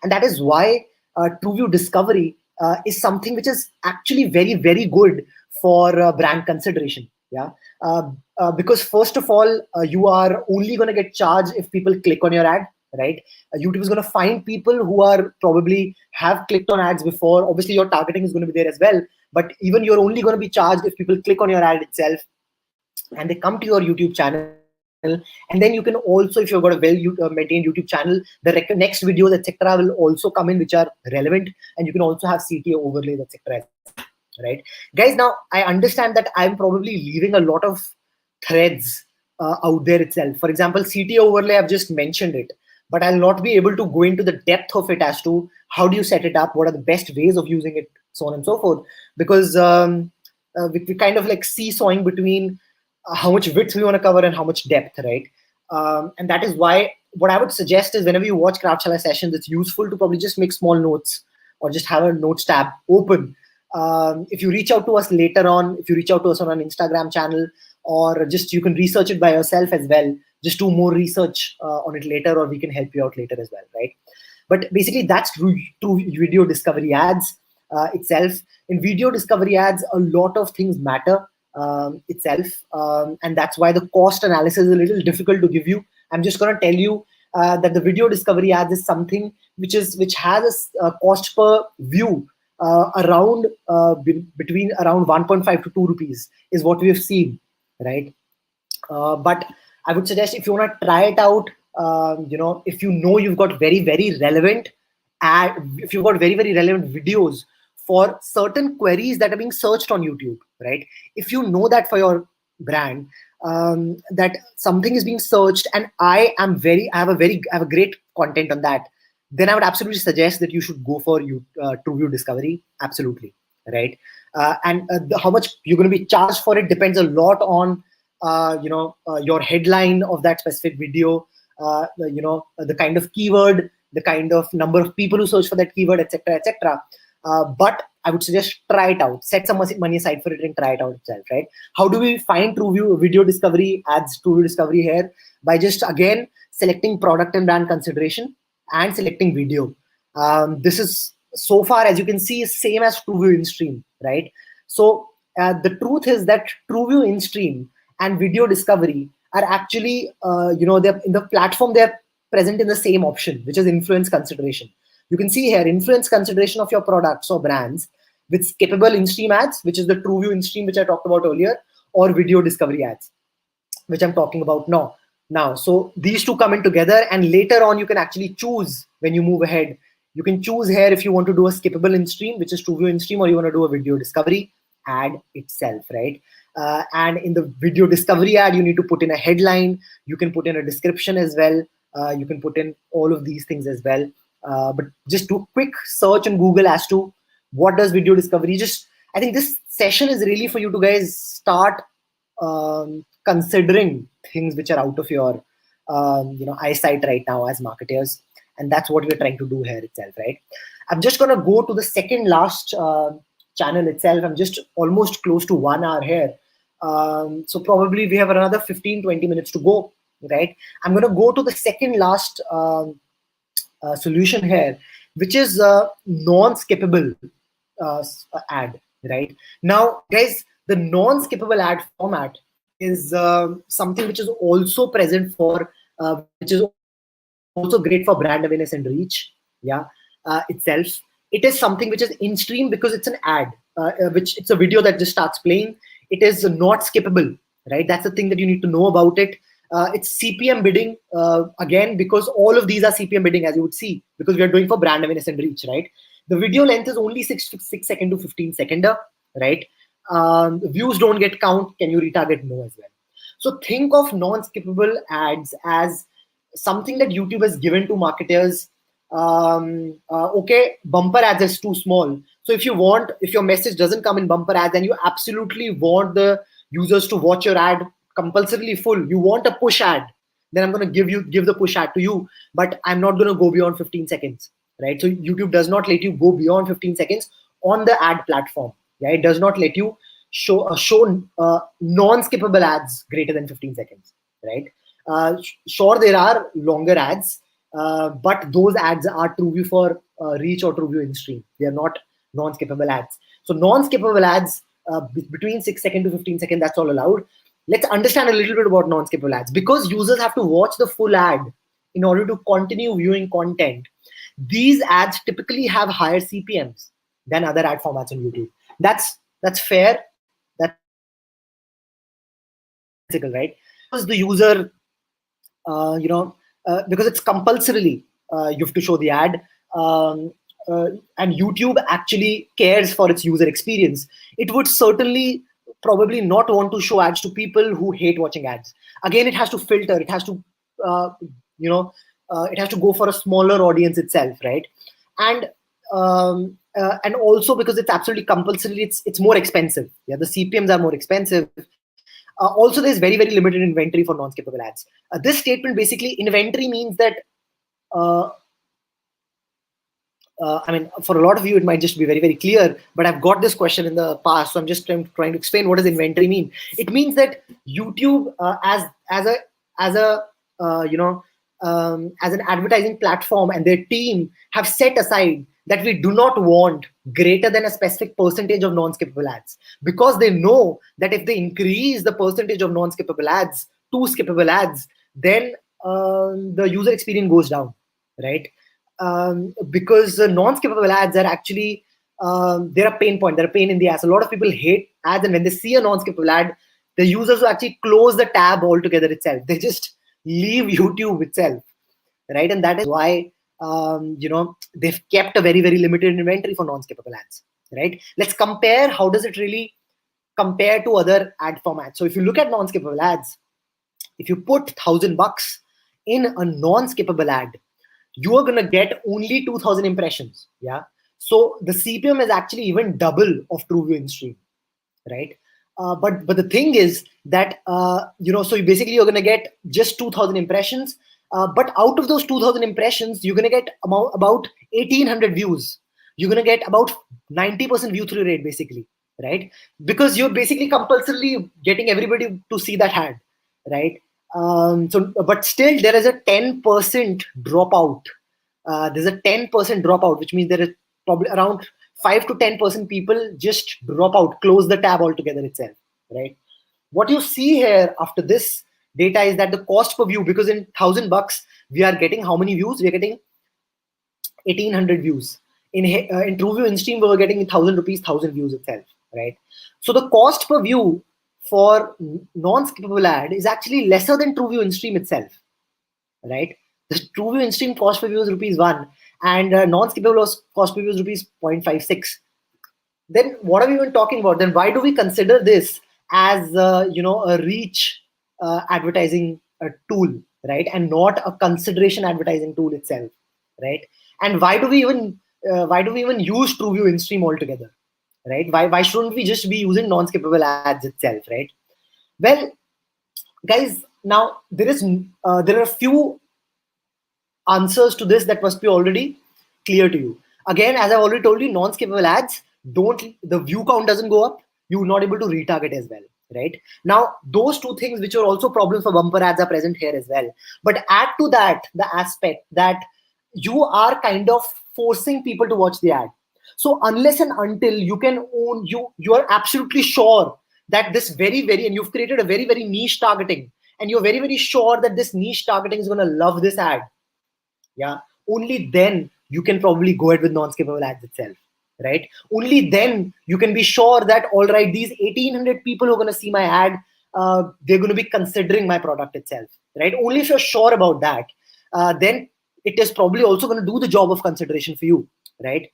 And that is why TrueView discovery is something which is actually very good for brand consideration. Yeah, because first of all, you are only going to get charged if people click on your ad, right? YouTube is going to find people who are probably have clicked on ads before. Obviously, your targeting is going to be there as well, but even you're only going to be charged if people click on your ad itself and they come to your YouTube channel. And then you can also, if you've got a well-maintained YouTube channel, the next videos, etc., will also come in which are relevant, and you can also have CTA overlays, etc. Right, guys? Now I understand that I'm probably leaving a lot of threads out there itself. For example, CTA overlay, I've just mentioned it, but I'll not be able to go into the depth of it as to how do you set it up, what are the best ways of using it, so on and so forth, because we kind of like seesawing between how much width we want to cover and how much depth, right? And that is why what I would suggest is whenever you watch Kraftshala sessions, it's useful to probably just make small notes or just have a notes tab open. If you reach out to us later on, if you reach out to us on an Instagram channel, or just you can research it by yourself as well, just do more research on it later, or we can help you out later as well, right? But basically that's true video discovery ads itself. In video discovery ads, a lot of things matter itself, and that's why the cost analysis is a little difficult to give you. I'm just going to tell you that the video discovery ads is something which has a cost per view around between around 1.5 to 2 rupees is what we have seen, right? But I would suggest, if you want to try it out, if you've got very relevant if you've got very relevant videos for certain queries that are being searched on YouTube, right? If you know that for your brand, that something is being searched, and I have a great content on that, then I would absolutely suggest that you should go for TrueView discovery. Absolutely, right? And how much you're going to be charged for it depends a lot on your headline of that specific video, the kind of keyword, the kind of number of people who search for that keyword, etc. But I would suggest try it out. Set some money aside for it and try it out itself, right? How do we find TrueView video discovery ads, TrueView discovery here? By just, again, selecting product and brand consideration and selecting video. This is, so far as you can see, is same as TrueView in-stream, right? So the truth is that TrueView in-stream and video discovery are actually, they're in the platform, they're present in the same option, which is influence consideration. You can see here, influence consideration of your products or brands with skippable in-stream ads, which is the TrueView in-stream, which I talked about earlier, or video discovery ads, which I'm talking about now. So these two come in together, and later on, you can actually choose when you move ahead. You can choose here if you want to do a skippable in-stream, which is TrueView in-stream, or you want to do a video discovery ad itself, right? And in the video discovery ad, you need to put in a headline. You can put in a description as well. You can put in all of these things as well. But just do a quick search on Google as to what does video discovery. I think this session is really for you to guys start considering things which are out of your eyesight right now as marketers, and that's what we're trying to do here itself, right? I'm just going to go to the second last channel itself. I'm just almost close to 1 hour here. So probably we have another 15-20 minutes to go, right? I'm going to go to the second last solution here, which is non-skippable ad, right? Now, guys, the non-skippable ad format is something which is also present for, which is also great for brand awareness and reach, yeah, itself. It is something which is in stream because it's an ad, which it's a video that just starts playing. It is not skippable, right? That's the thing that you need to know about it. It's CPM bidding, again, because all of these are CPM bidding, as you would see, because we are doing for brand awareness and reach, right? The video length is only 6 second to 15 second, right? Views don't get count. Can you retarget? No as well. So think of non-skippable ads as something that YouTube has given to marketers. Okay, bumper ads is too small. So if your message doesn't come in bumper ads and you absolutely want the users to watch your ad compulsorily full, you want a push ad, then I'm going to give the push ad to you, but I'm not going to go beyond 15 seconds, right? So YouTube does not let you go beyond 15 seconds on the ad platform. Yeah, it does not let you show non-skippable ads greater than 15 seconds, right? Sure, there are longer ads, but those ads are TrueView for reach or TrueView in stream. They are not non-skippable ads. So non-skippable ads between 6 second to 15 second, that's all allowed. Let's understand a little bit about non-skippable ads. Because users have to watch the full ad in order to continue viewing content, these ads typically have higher CPMs than other ad formats on YouTube. That's fair. That's right? Because the user, because it's compulsorily you have to show the ad, and YouTube actually cares for its user experience. It would certainly probably not want to show ads to people who hate watching ads. Again, it has to filter. It has to, it has to go for a smaller audience itself, right? And also because it's absolutely compulsory, it's more expensive. Yeah, the CPMs are more expensive. Also, there's very, very limited inventory for non-skippable ads. This statement basically, inventory means that, I mean, for a lot of you, it might just be very, very clear, but I've got this question in the past, so I'm just trying to explain what does inventory mean. It means that YouTube, as an advertising platform, and their team have set aside that we do not want greater than a specific percentage of non-skippable ads, because they know that if they increase the percentage of non-skippable ads to skippable ads, then the user experience goes down, right? Because non-skippable ads are actually, they're a pain point, they're a pain in the ass. A lot of people hate ads, and when they see a non-skippable ad, the users will actually close the tab altogether itself. They just leave YouTube itself, right? And that is why they've kept a very, very limited inventory for non-skippable ads, right? Let's compare how does it really compare to other ad formats. So if you look at non-skippable ads, if you put $1,000 in a non-skippable ad, you are gonna get only 2,000 impressions. Yeah, so the CPM is actually even double of TrueView in stream, right? But the thing is that so you're gonna get just 2,000 impressions. But out of those 2,000 impressions, you're going to get about 1,800 views. You're going to get about 90% view through rate, basically, right? Because you're basically compulsorily getting everybody to see that ad, right? But still, there is a 10% dropout. There's a 10% dropout, which means there is probably around 5 to 10% people just drop out, close the tab altogether itself, right? What you see here after this data is that the cost per view, because in $1,000 we are getting how many views? We are getting 1,800 views. In TrueView in stream, we were getting 1,000 rupees, 1,000 views itself, right? So the cost per view for non-skippable ad is actually lesser than TrueView in stream itself, right? The TrueView in stream cost per view is ₹1, and non-skippable cost per view is ₹0.56. Then what are we even talking about? Then why do we consider this as a reach advertising tool, right, and not a consideration advertising tool itself, right? And why do we even use TrueView in stream altogether, right? Why shouldn't we just be using non-skippable ads itself, right? Well, guys, now there are a few answers to this that must be already clear to you. Again, as I've already told you, non-skippable ads, the view count doesn't go up, you're not able to retarget as well, right? Now, those two things which are also problems for bumper ads are present here as well. But add to that the aspect that you are kind of forcing people to watch the ad. So unless and until you can own, you are absolutely sure that this and you've created a very niche targeting, and you're very sure that this niche targeting is going to love this ad, yeah, only then you can probably go ahead with non-skippable ads itself, right? Only then you can be sure that, all right, these 1800 people who are going to see my ad, they're going to be considering my product itself, right? Only if you're sure about that, then it is probably also going to do the job of consideration for you, right?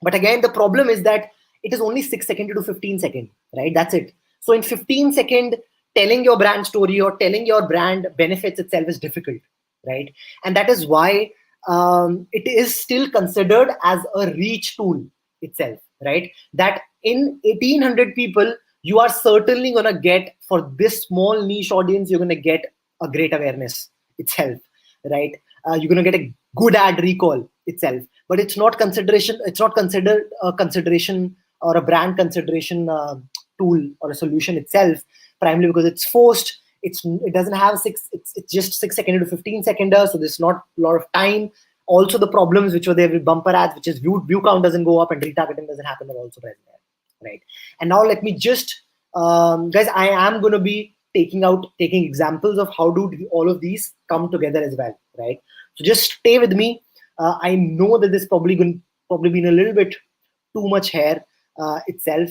But again, the problem is that it is only 6 seconds to 15 seconds, right? That's it. So in 15 seconds, telling your brand story or telling your brand benefits itself is difficult, right? And that is why it is still considered as a reach tool itself, right? That in 1800 people, you are certainly going to get, for this small niche audience, you're going to get a great awareness itself, right? You're going to get a good ad recall itself, but it's not consideration. It's not considered a consideration or a brand consideration tool or a solution itself, primarily because it's forced. It doesn't have it's just 6 seconds to 15 seconds, so there's not a lot of time. Also, the problems which were there with bumper ads, which is view count doesn't go up and retargeting doesn't happen, are also present there, right? And now let me just guys, I am going to be taking examples of how do all of these come together as well, right? So just stay with me. I know that this probably been a little bit too much here itself.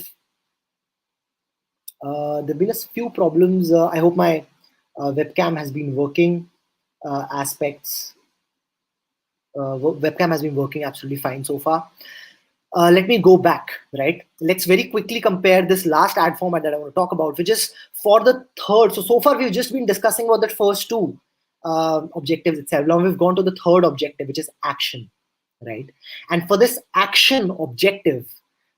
There've been a few problems. I hope my webcam has been working. Webcam has been working absolutely fine so far. Let me go back, right? Let's very quickly compare this last ad format that I want to talk about, which is for the third. So far we've just been discussing about that first two objectives itself. Now we've gone to the third objective, which is action, right? And for this action objective,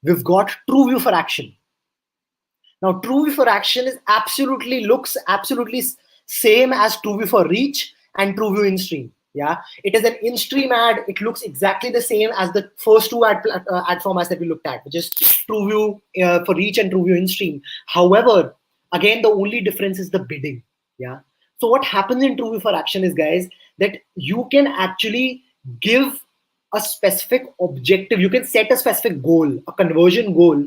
we've got TrueView for action. Now, TrueView for action looks absolutely same as TrueView for reach and TrueView in stream. Yeah, it is an in-stream ad. It looks exactly the same as the first two ad formats that we looked at, which is TrueView for reach and TrueView in stream. However, again, the only difference is the bidding. Yeah. So what happens in TrueView for action is, guys, that you can actually give a specific objective. You can set a specific goal, a conversion goal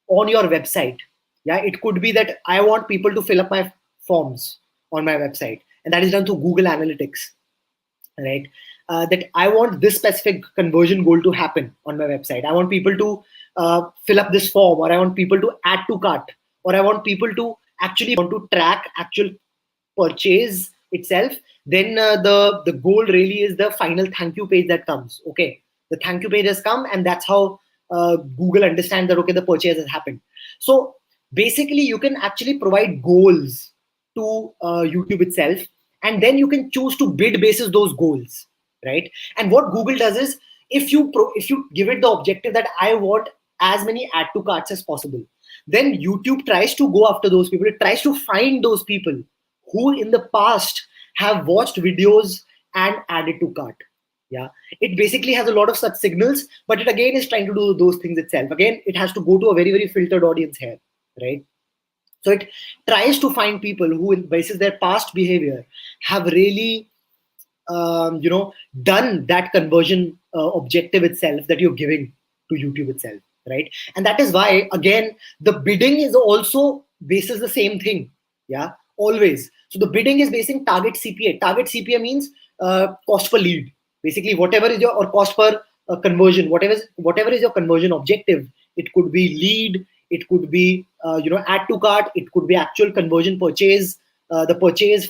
on your website. Yeah, it could be that I want people to fill up my forms on my website, and that is done through Google Analytics, right? That I want this specific conversion goal to happen on my website. I want people to fill up this form, or I want people to add to cart, or I want people to actually want to track actual purchase itself. Then the goal really is the final thank you page that comes. Okay, the thank you page has come, and that's how Google understands that, okay, the purchase has happened. So basically, you can actually provide goals to YouTube itself, and then you can choose to bid basis those goals, right? And what Google does is, if you give it the objective that I want as many add to carts as possible, then YouTube tries to go after those people. It tries to find those people who in the past have watched videos and added to cart. Yeah, it basically has a lot of such signals, but it again is trying to do those things itself. Again, it has to go to a very filtered audience here, right? So it tries to find people who, basis their past behavior, have really done that conversion objective itself that you're giving to YouTube itself, right? And that is why, again, the bidding is also basis the same thing. Yeah, always. So the bidding is basing target CPA. Target CPA means cost per lead. Basically, whatever is your, or cost per conversion, whatever is your conversion objective. It could be lead, it could be add to cart, it could be actual conversion purchase, the purchase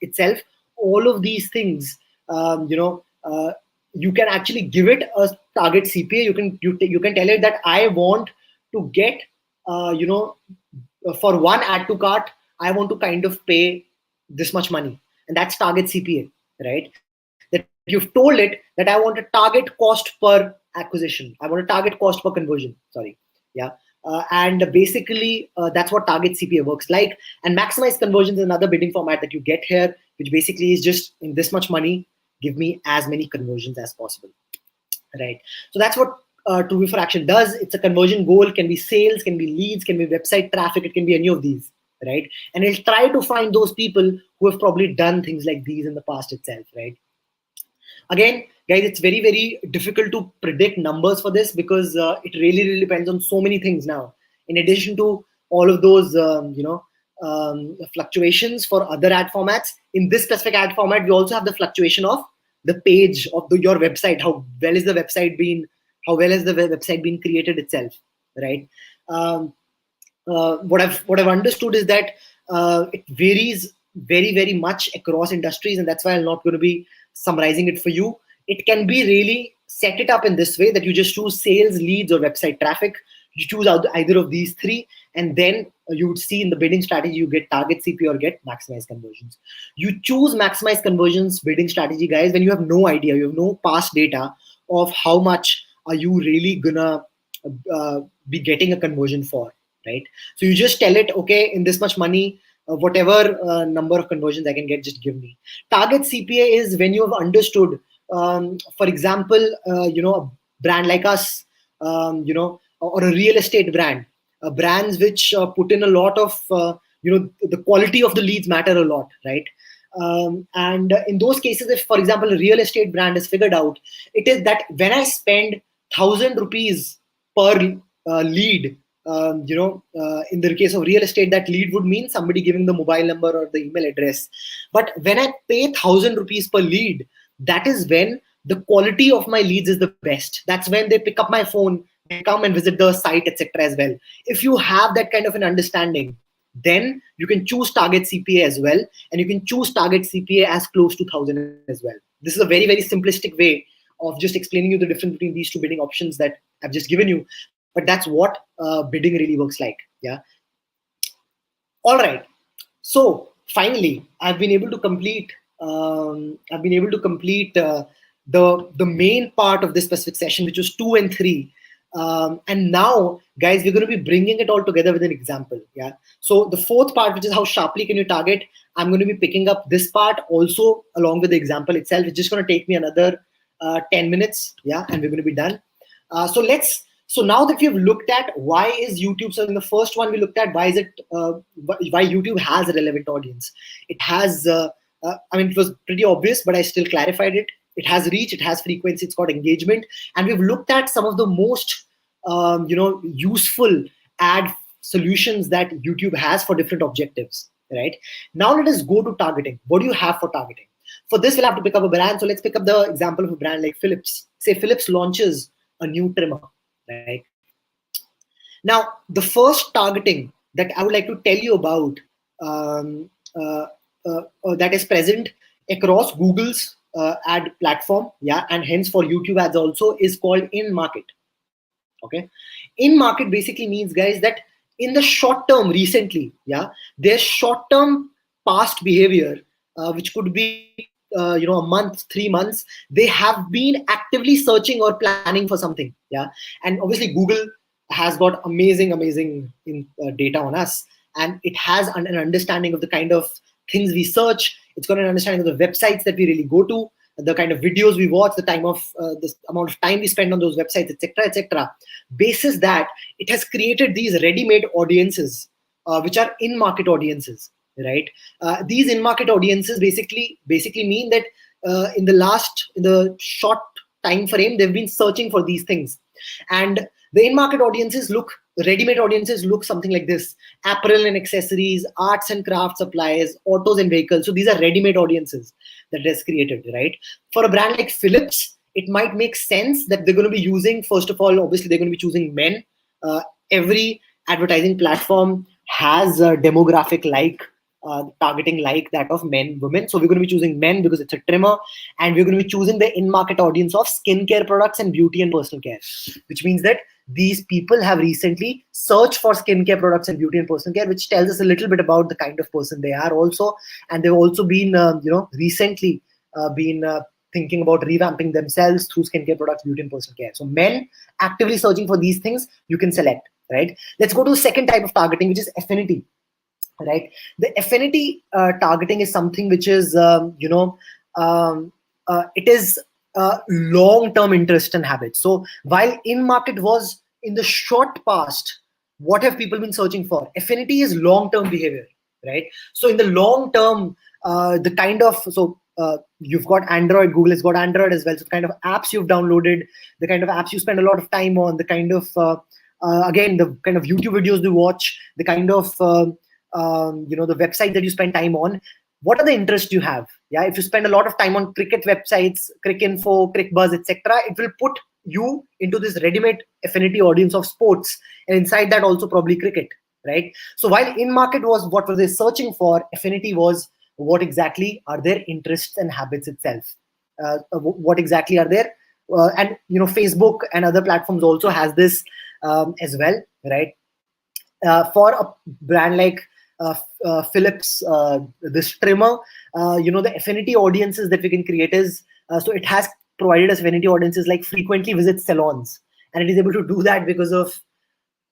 itself. All of these things, you can actually give it a target CPA. You can tell it that I want to get for one add to cart, I want to kind of pay this much money, and that's target CPA, right? That you've told it that I want a target cost per acquisition, I want a target cost per conversion. Sorry, yeah. And basically, that's what target CPA works like. And maximize conversions is another bidding format that you get here, which basically is just, in this much money, give me as many conversions as possible. right? So that's what True for Action does. It's a conversion goal, can be sales, can be leads, can be website traffic, it can be any of these, right? And it'll try to find those people who have probably done things like these in the past itself, right? Again, guys, it's very, very difficult to predict numbers for this because it really, really depends on so many things now. In addition to all of those, fluctuations for other ad formats, in this specific ad format, we also have the fluctuation of the page of your website. How well is the website been? How well has the website been created itself, right? What I've understood is that it varies very, very much across industries, and that's why I'm not going to be summarizing it for you. It can be really set it up in this way that you just choose sales, leads, or website traffic. You choose either of these three, and then you would see in the bidding strategy you get target CPA or get maximize conversions. You choose maximize conversions bidding strategy, guys, when you have no idea, you have no past data of how much are you really gonna be getting a conversion for, right? So you just tell it, okay, in this much money, whatever number of conversions I can get, just give me. Target CPA is when you have understood, for example, a brand like us, or a real estate brand, brands which put in a lot of, the quality of the leads matter a lot, right? And in those cases, if, for example, a real estate brand is figured out, it is that when I spend 1,000 rupees per lead, in the case of real estate, that lead would mean somebody giving the mobile number or the email address. But when I pay 1,000 rupees per lead, that is when the quality of my leads is the best. That's when they pick up my phone, they come and visit the site, etc. as well. If you have that kind of an understanding, then you can choose target CPA as well, and you can choose target CPA as close to 1,000 as well. This is a very, very simplistic way of just explaining you the difference between these two bidding options that I've just given you. But that's what bidding really works like. Yeah. All right. So finally, I've been able to complete. The main part of this specific session, which was 2 and 3. And now, guys, we're going to be bringing it all together with an example. Yeah. So the fourth part, which is how sharply can you target, I'm going to be picking up this part also along with the example itself. It's just going to take me another 10 minutes. Yeah, and we're going to be done. So now that we've looked at why is YouTube, so in the first one we looked at why YouTube has a relevant audience. It has, it was pretty obvious, but I still clarified it. It has reach, it has frequency, it's got engagement. And we've looked at some of the most, useful ad solutions that YouTube has for different objectives, right? Now let us go to targeting. What do you have for targeting? For this, we'll have to pick up a brand. So let's pick up the example of a brand like Philips. Say Philips launches a new trimmer, right? Now, the first targeting that I would like to tell you about that is present across Google's ad platform, yeah, and hence for YouTube ads also, is called in-market. Okay, in-market basically means, guys, that in the short term, recently, yeah, their short-term past behavior, which could be a month, 3 months, they have been actively searching or planning for something. Yeah, and obviously Google has got amazing data on us, and it has an understanding of the kind of things we search. It's got an understanding of the websites that we really go to, the kind of videos we watch, the time of the amount of time we spend on those websites, etc., etc. Basis that, it has created these ready-made audiences, which are in-market audiences, right? These in-market audiences basically mean that in the short time frame, they've been searching for these things, and the in-market audiences ready-made audiences look something like this: apparel and accessories, arts and craft supplies, autos and vehicles. So these are ready-made audiences that is created, right? For a brand like Philips, it might make sense that they're going to be using, first of all, obviously they're going to be choosing men. Every advertising platform has a demographic targeting like that of men, women. So we're going to be choosing men because it's a trimmer, and we're going to be choosing the in-market audience of skincare products and beauty and personal care, which means that these people have recently searched for skincare products and beauty and personal care, which tells us a little bit about the kind of person they are also. And they've also been, recently been thinking about revamping themselves through skincare products, beauty and personal care. So men actively searching for these things, you can select, right? Let's go to the second type of targeting, which is affinity, right? The affinity targeting is something which is, it is long-term interest and habits. So while in-market was in the short past, what have people been searching for? Affinity is long-term behavior, right? So in the long term, the kind of, you've got Android, Google has got Android as well. So the kind of apps you've downloaded, the kind of apps you spend a lot of time on, the kind of, again, the kind of YouTube videos you watch, the kind of, the website that you spend time on, what are the interests you have? Yeah, if you spend a lot of time on cricket websites, Cricinfo, CricBuzz, etc., it will put you into this ready-made affinity audience of sports, and inside that also probably cricket, right? So while in market was what were they searching for, affinity was what exactly are their interests and habits itself. What exactly are there? And Facebook and other platforms also has this as well, right? For a brand like Philips, this trimmer, the affinity audiences that we can create is, so it has provided us affinity audiences like frequently visit salons, and it is able to do that because of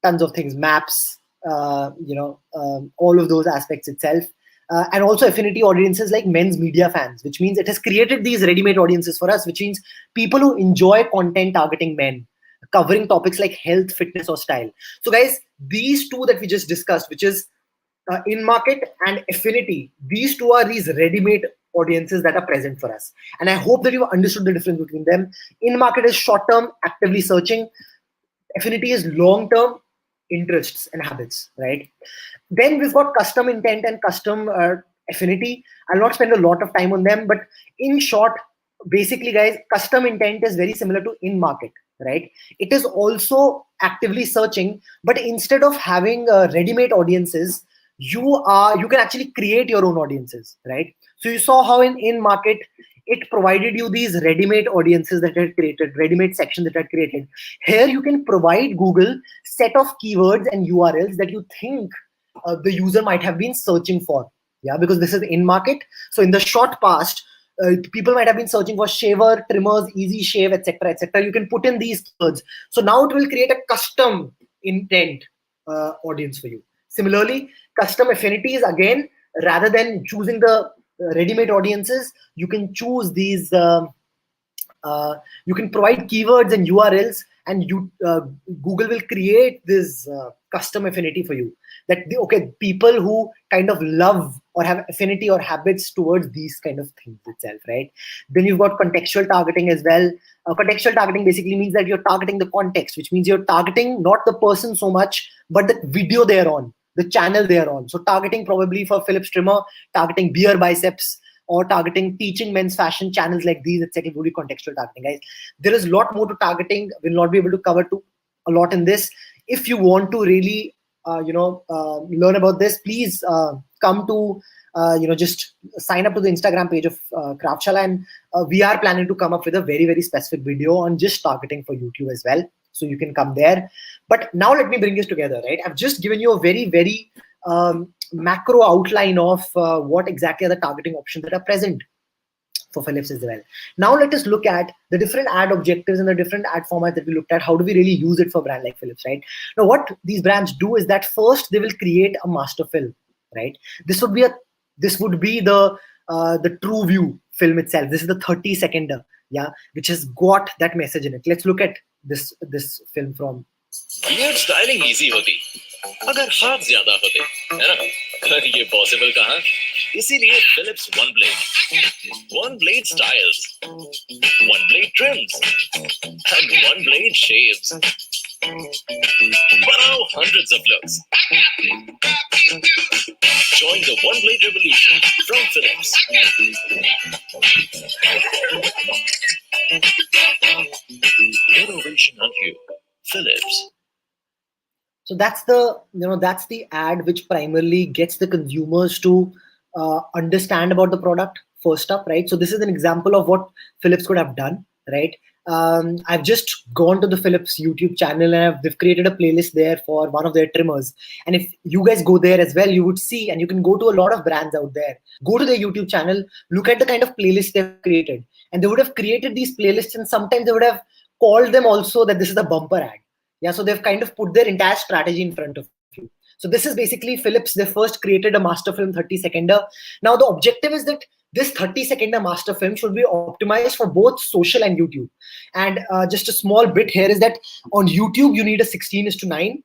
tons of things, maps, all of those aspects itself. And also affinity audiences like men's media fans, which means it has created these ready-made audiences for us, which means people who enjoy content targeting men, covering topics like health, fitness, or style. So guys, these two that we just discussed, which is in-market and affinity, these two are these ready-made audiences that are present for us. And I hope that you've understood the difference between them. In-market is short-term, actively searching. Affinity is long-term, interests and habits, right? Then we've got custom intent and custom affinity. I'll not spend a lot of time on them, but in short, basically guys, custom intent is very similar to in-market, right? It is also actively searching, but instead of having ready-made audiences, you can actually create your own audiences, right? So you saw how in market it provided you these ready-made audiences that are created, ready-made sections that are created. Here you can provide Google set of keywords and URLs that you think the user might have been searching for. Yeah, because this is in market. So in the short past, people might have been searching for shaver, trimmers, easy shave, etc., etc. You can put in these keywords. So now it will create a custom intent audience for you. Similarly, custom affinities, again, rather than choosing the ready-made audiences, you can choose these, you can provide keywords and URLs, and Google will create this custom affinity for you. That, okay, people who kind of love or have affinity or habits towards these kind of things itself, right? Then you've got contextual targeting as well. Contextual targeting basically means that you're targeting the context, which means you're targeting not the person so much, but the video they're on, the channel they're on. So targeting probably for Philips trimmer, targeting beer biceps, or targeting teaching men's fashion channels like these, etc. Will be contextual targeting, guys. There is a lot more to targeting. We'll not be able to cover a lot in this. If you want to really, learn about this, please come to, just sign up to the Instagram page of Kraftshala, and we are planning to come up with a very, very specific video on just targeting for YouTube as well. So you can come there. But now let me bring this together, right? I've just given you a very, very macro outline of what exactly are the targeting options that are present for Philips as well. Now let us look at the different ad objectives and the different ad formats that we looked at. How do we really use it for a brand like Philips, right? Now what these brands do is that first they will create a master film, right? This would be the true view film itself. This is the 30-second, yeah, which has got that message in it. Let's look at this film from. Beard styling easy होती अगर हाथ ज्यादा होते, है ना? पर ये possible कहाँ? इसीलिए Philips one blade styles, one blade trims and one blade shaves बनाओ hundreds of looks. Join the one blade revolution from Philips. Innovation on you, Philips. So that's the ad which primarily gets the consumers to understand about the product first up, right? So this is an example of what Philips could have done, right? I've just gone to the Philips YouTube channel, and they've created a playlist there for one of their trimmers. And if you guys go there as well, you would see, and you can go to a lot of brands out there. Go to their YouTube channel, look at the kind of playlist they've created. And they would have created these playlists, and sometimes they would have called them also that this is a bumper ad. Yeah, so they've kind of put their entire strategy in front of you. So this is basically Philips. They first created a master film 30-second. Now the objective is that this 30-second master film should be optimized for both social and YouTube. And just a small bit here is that on YouTube, you need a 16:9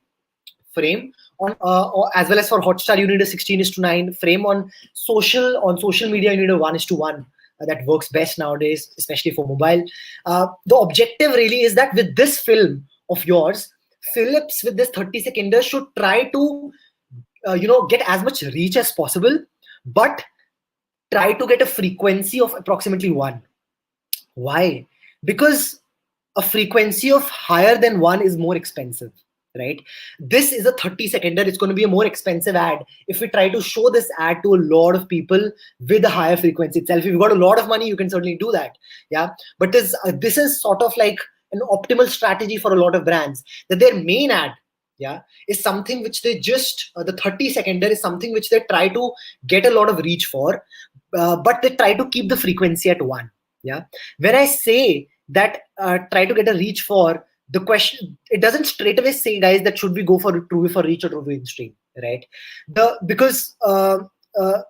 frame. Or as well as for Hotstar, you need a 16:9 frame. On social media, you need a 1:1. That works best nowadays, especially for mobile. The objective really is that with this film of yours, Philips with this 30-seconder should try to get as much reach as possible, but try to get a frequency of approximately 1. Why? Because a frequency of higher than 1 is more expensive, right? This is a 30-seconder. It's going to be a more expensive ad if we try to show this ad to a lot of people with a higher frequency itself. If you've got a lot of money, you can certainly do that. Yeah. But this is sort of like an optimal strategy for a lot of brands, that their main ad, is something which they just, the 30-seconder is something which they try to get a lot of reach for, but they try to keep the frequency at 1. Yeah. When I say that try to get a reach for, the question, it doesn't straight away say, guys, that should we go for TrueView for reach or TrueView in stream, right? Because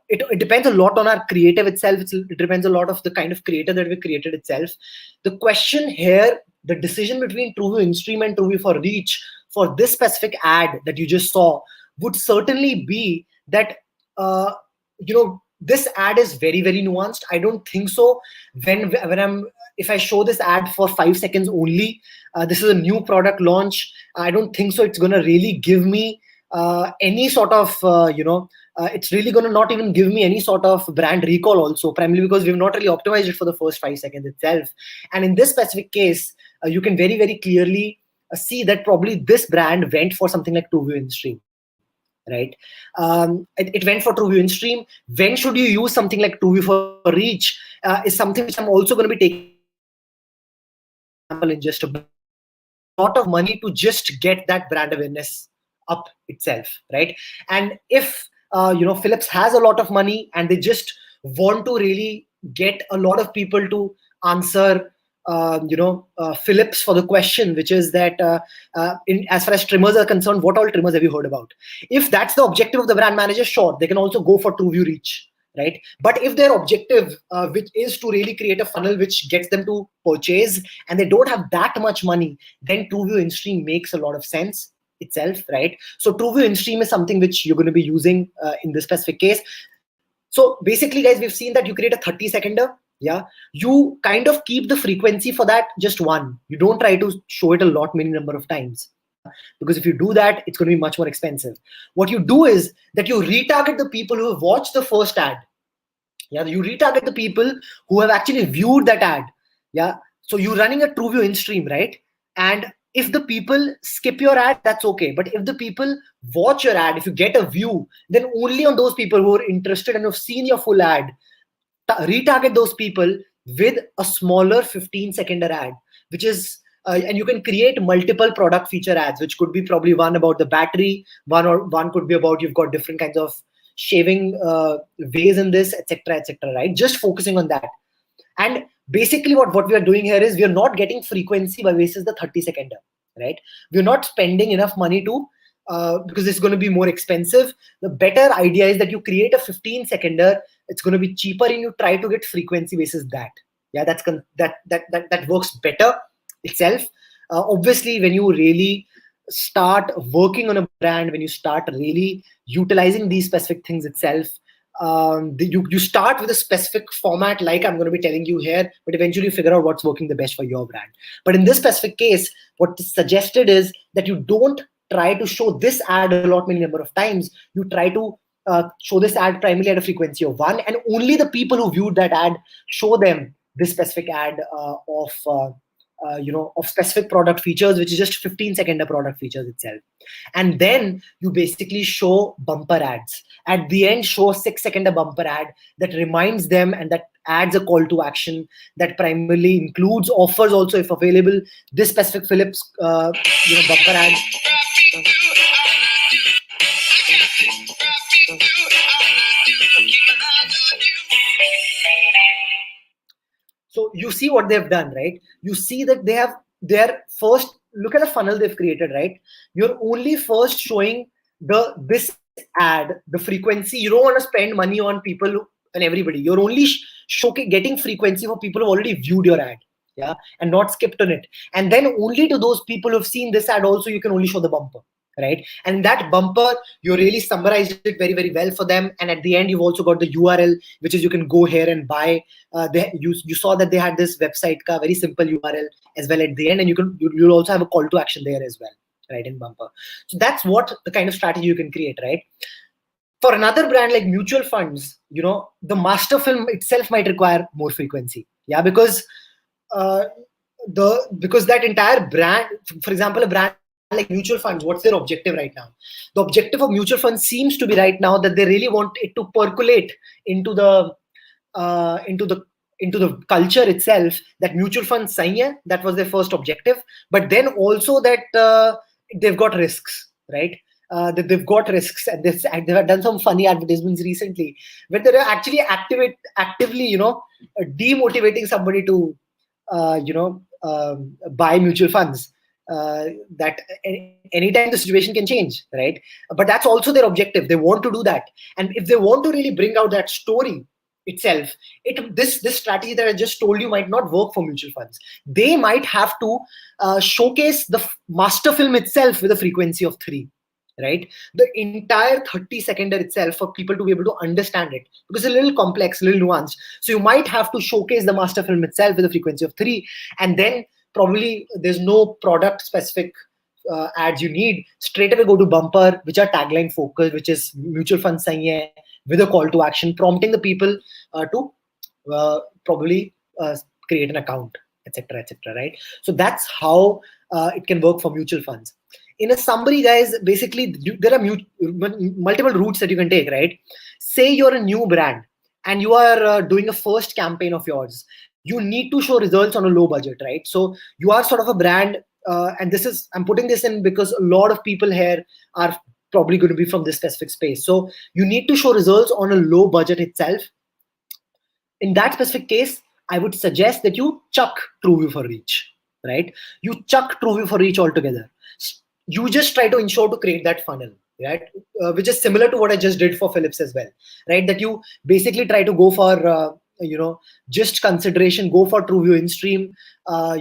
it depends a lot on our creative itself. It depends a lot of the kind of creator that we created itself. The question here, the decision between TrueView in stream and TrueView for reach for this specific ad that you just saw would certainly be that this ad is very, very nuanced. I don't think so. If I show this ad for 5 seconds only, this is a new product launch, I don't think so it's going to really give me any sort of, it's really going to not even give me any sort of brand recall also, primarily because we've not really optimized it for the first 5 seconds itself. And in this specific case, you can very, very clearly see that probably this brand went for something like TrueView in stream. Right? It went for TrueView in stream. When should you use something like TrueView for reach is something which I'm also going to be taking in just a lot of money to just get that brand awareness up itself, right? And if Philips has a lot of money and they just want to really get a lot of people to answer Philips for the question, which is that as far as trimmers are concerned, what all trimmers have you heard about? If that's the objective of the brand manager, sure, they can also go for TrueView reach, right? But if their objective, which is to really create a funnel which gets them to purchase, and they don't have that much money, then TrueView in stream makes a lot of sense itself, right? So TrueView in stream is something which you're going to be using in this specific case. So basically, guys, we've seen that you create a 30-seconder. Yeah, you kind of keep the frequency for that just 1. You don't try to show it many number of times, because if you do that, it's going to be much more expensive. What you do is that you retarget the people who have watched the first ad. Yeah, you retarget the people who have actually viewed that ad. Yeah, so you're running a TrueView in stream, right? And if the people skip your ad, that's okay. But if the people watch your ad, if you get a view, then only on those people who are interested and have seen your full ad, retarget those people with a smaller 15-seconder ad, which is and you can create multiple product feature ads, which could be probably one about the battery, one could be about you've got different kinds of shaving ways in this, etc., right? Just focusing on that. And basically what we are doing here is we are not getting frequency by basis the 30-seconder, right? We're not spending enough money to because it's going to be more expensive. The better idea is that you create a 15-seconder. It's going to be cheaper, and you try to get frequency basis that. Yeah, that works better itself. Obviously, when you really start working on a brand, when you start really utilizing these specific things itself, you start with a specific format like I'm going to be telling you here, but eventually you figure out what's working the best for your brand. But in this specific case, what is suggested is that you don't try to show this ad many number of times. You try to show this ad primarily at a frequency of 1, and only the people who viewed that ad, show them this specific ad of specific product features, which is just 15-second product features itself. And then you basically show bumper ads. At the end, show a 6-second bumper ad that reminds them and that adds a call to action that primarily includes offers also if available. This specific Philips bumper ad. So you see what they've done, right? You see that they have their first, look at the funnel they've created, right? You're only first showing this ad, the frequency. You don't want to spend money on people and everybody. You're only getting frequency for people who already viewed your ad, yeah, and not skipped on it. And then only to those people who've seen this ad also, you can only show the bumper, right? And that bumper, you really summarized it very, very well for them. And at the end, you've also got the URL, which is you can go here and buy. You saw that they had this website ka very simple URL as well at the end, and you'll also have a call to action there as well, right, in bumper. So that's what the kind of strategy you can create, right? For another brand like mutual funds, the master film itself might require more frequency, yeah, because because that entire brand, for example, a brand like mutual funds, what's their objective right now? The objective of mutual funds seems to be right now that they really want it to percolate into the culture itself, that mutual funds sahiye, that was their first objective. But then also that they've got risks, right? That they've got risks, and they've done some funny advertisements recently where they're actually actively demotivating somebody to buy mutual funds. That anytime the situation can change, right? But that's also their objective. They want to do that, and if they want to really bring out that story itself, this strategy that I just told you might not work for mutual funds. They might have to showcase the master film itself with a frequency of 3, right? The entire 30-seconder itself for people to be able to understand it, because it's a little complex, a little nuanced. So you might have to showcase the master film itself with a frequency of 3, and then probably there's no product specific ads you need. Straight away go to bumper, which are tagline focused, which is mutual fund sahi hai, with a call to action, prompting the people to probably create an account, etc., right? So that's how it can work for mutual funds. In a summary, guys, basically there are multiple routes that you can take, right? Say you're a new brand and you are doing a first campaign of yours. You need to show results on a low budget, right? So you are sort of a brand, and I'm putting this in because a lot of people here are probably going to be from this specific space. So you need to show results on a low budget itself. In that specific case, I would suggest that you chuck TrueView for Reach, right? You chuck TrueView for Reach altogether. You just try to ensure to create that funnel, right? Which is similar to what I just did for Philips as well, right? That you basically try to go for just consideration, go for TrueView in-stream.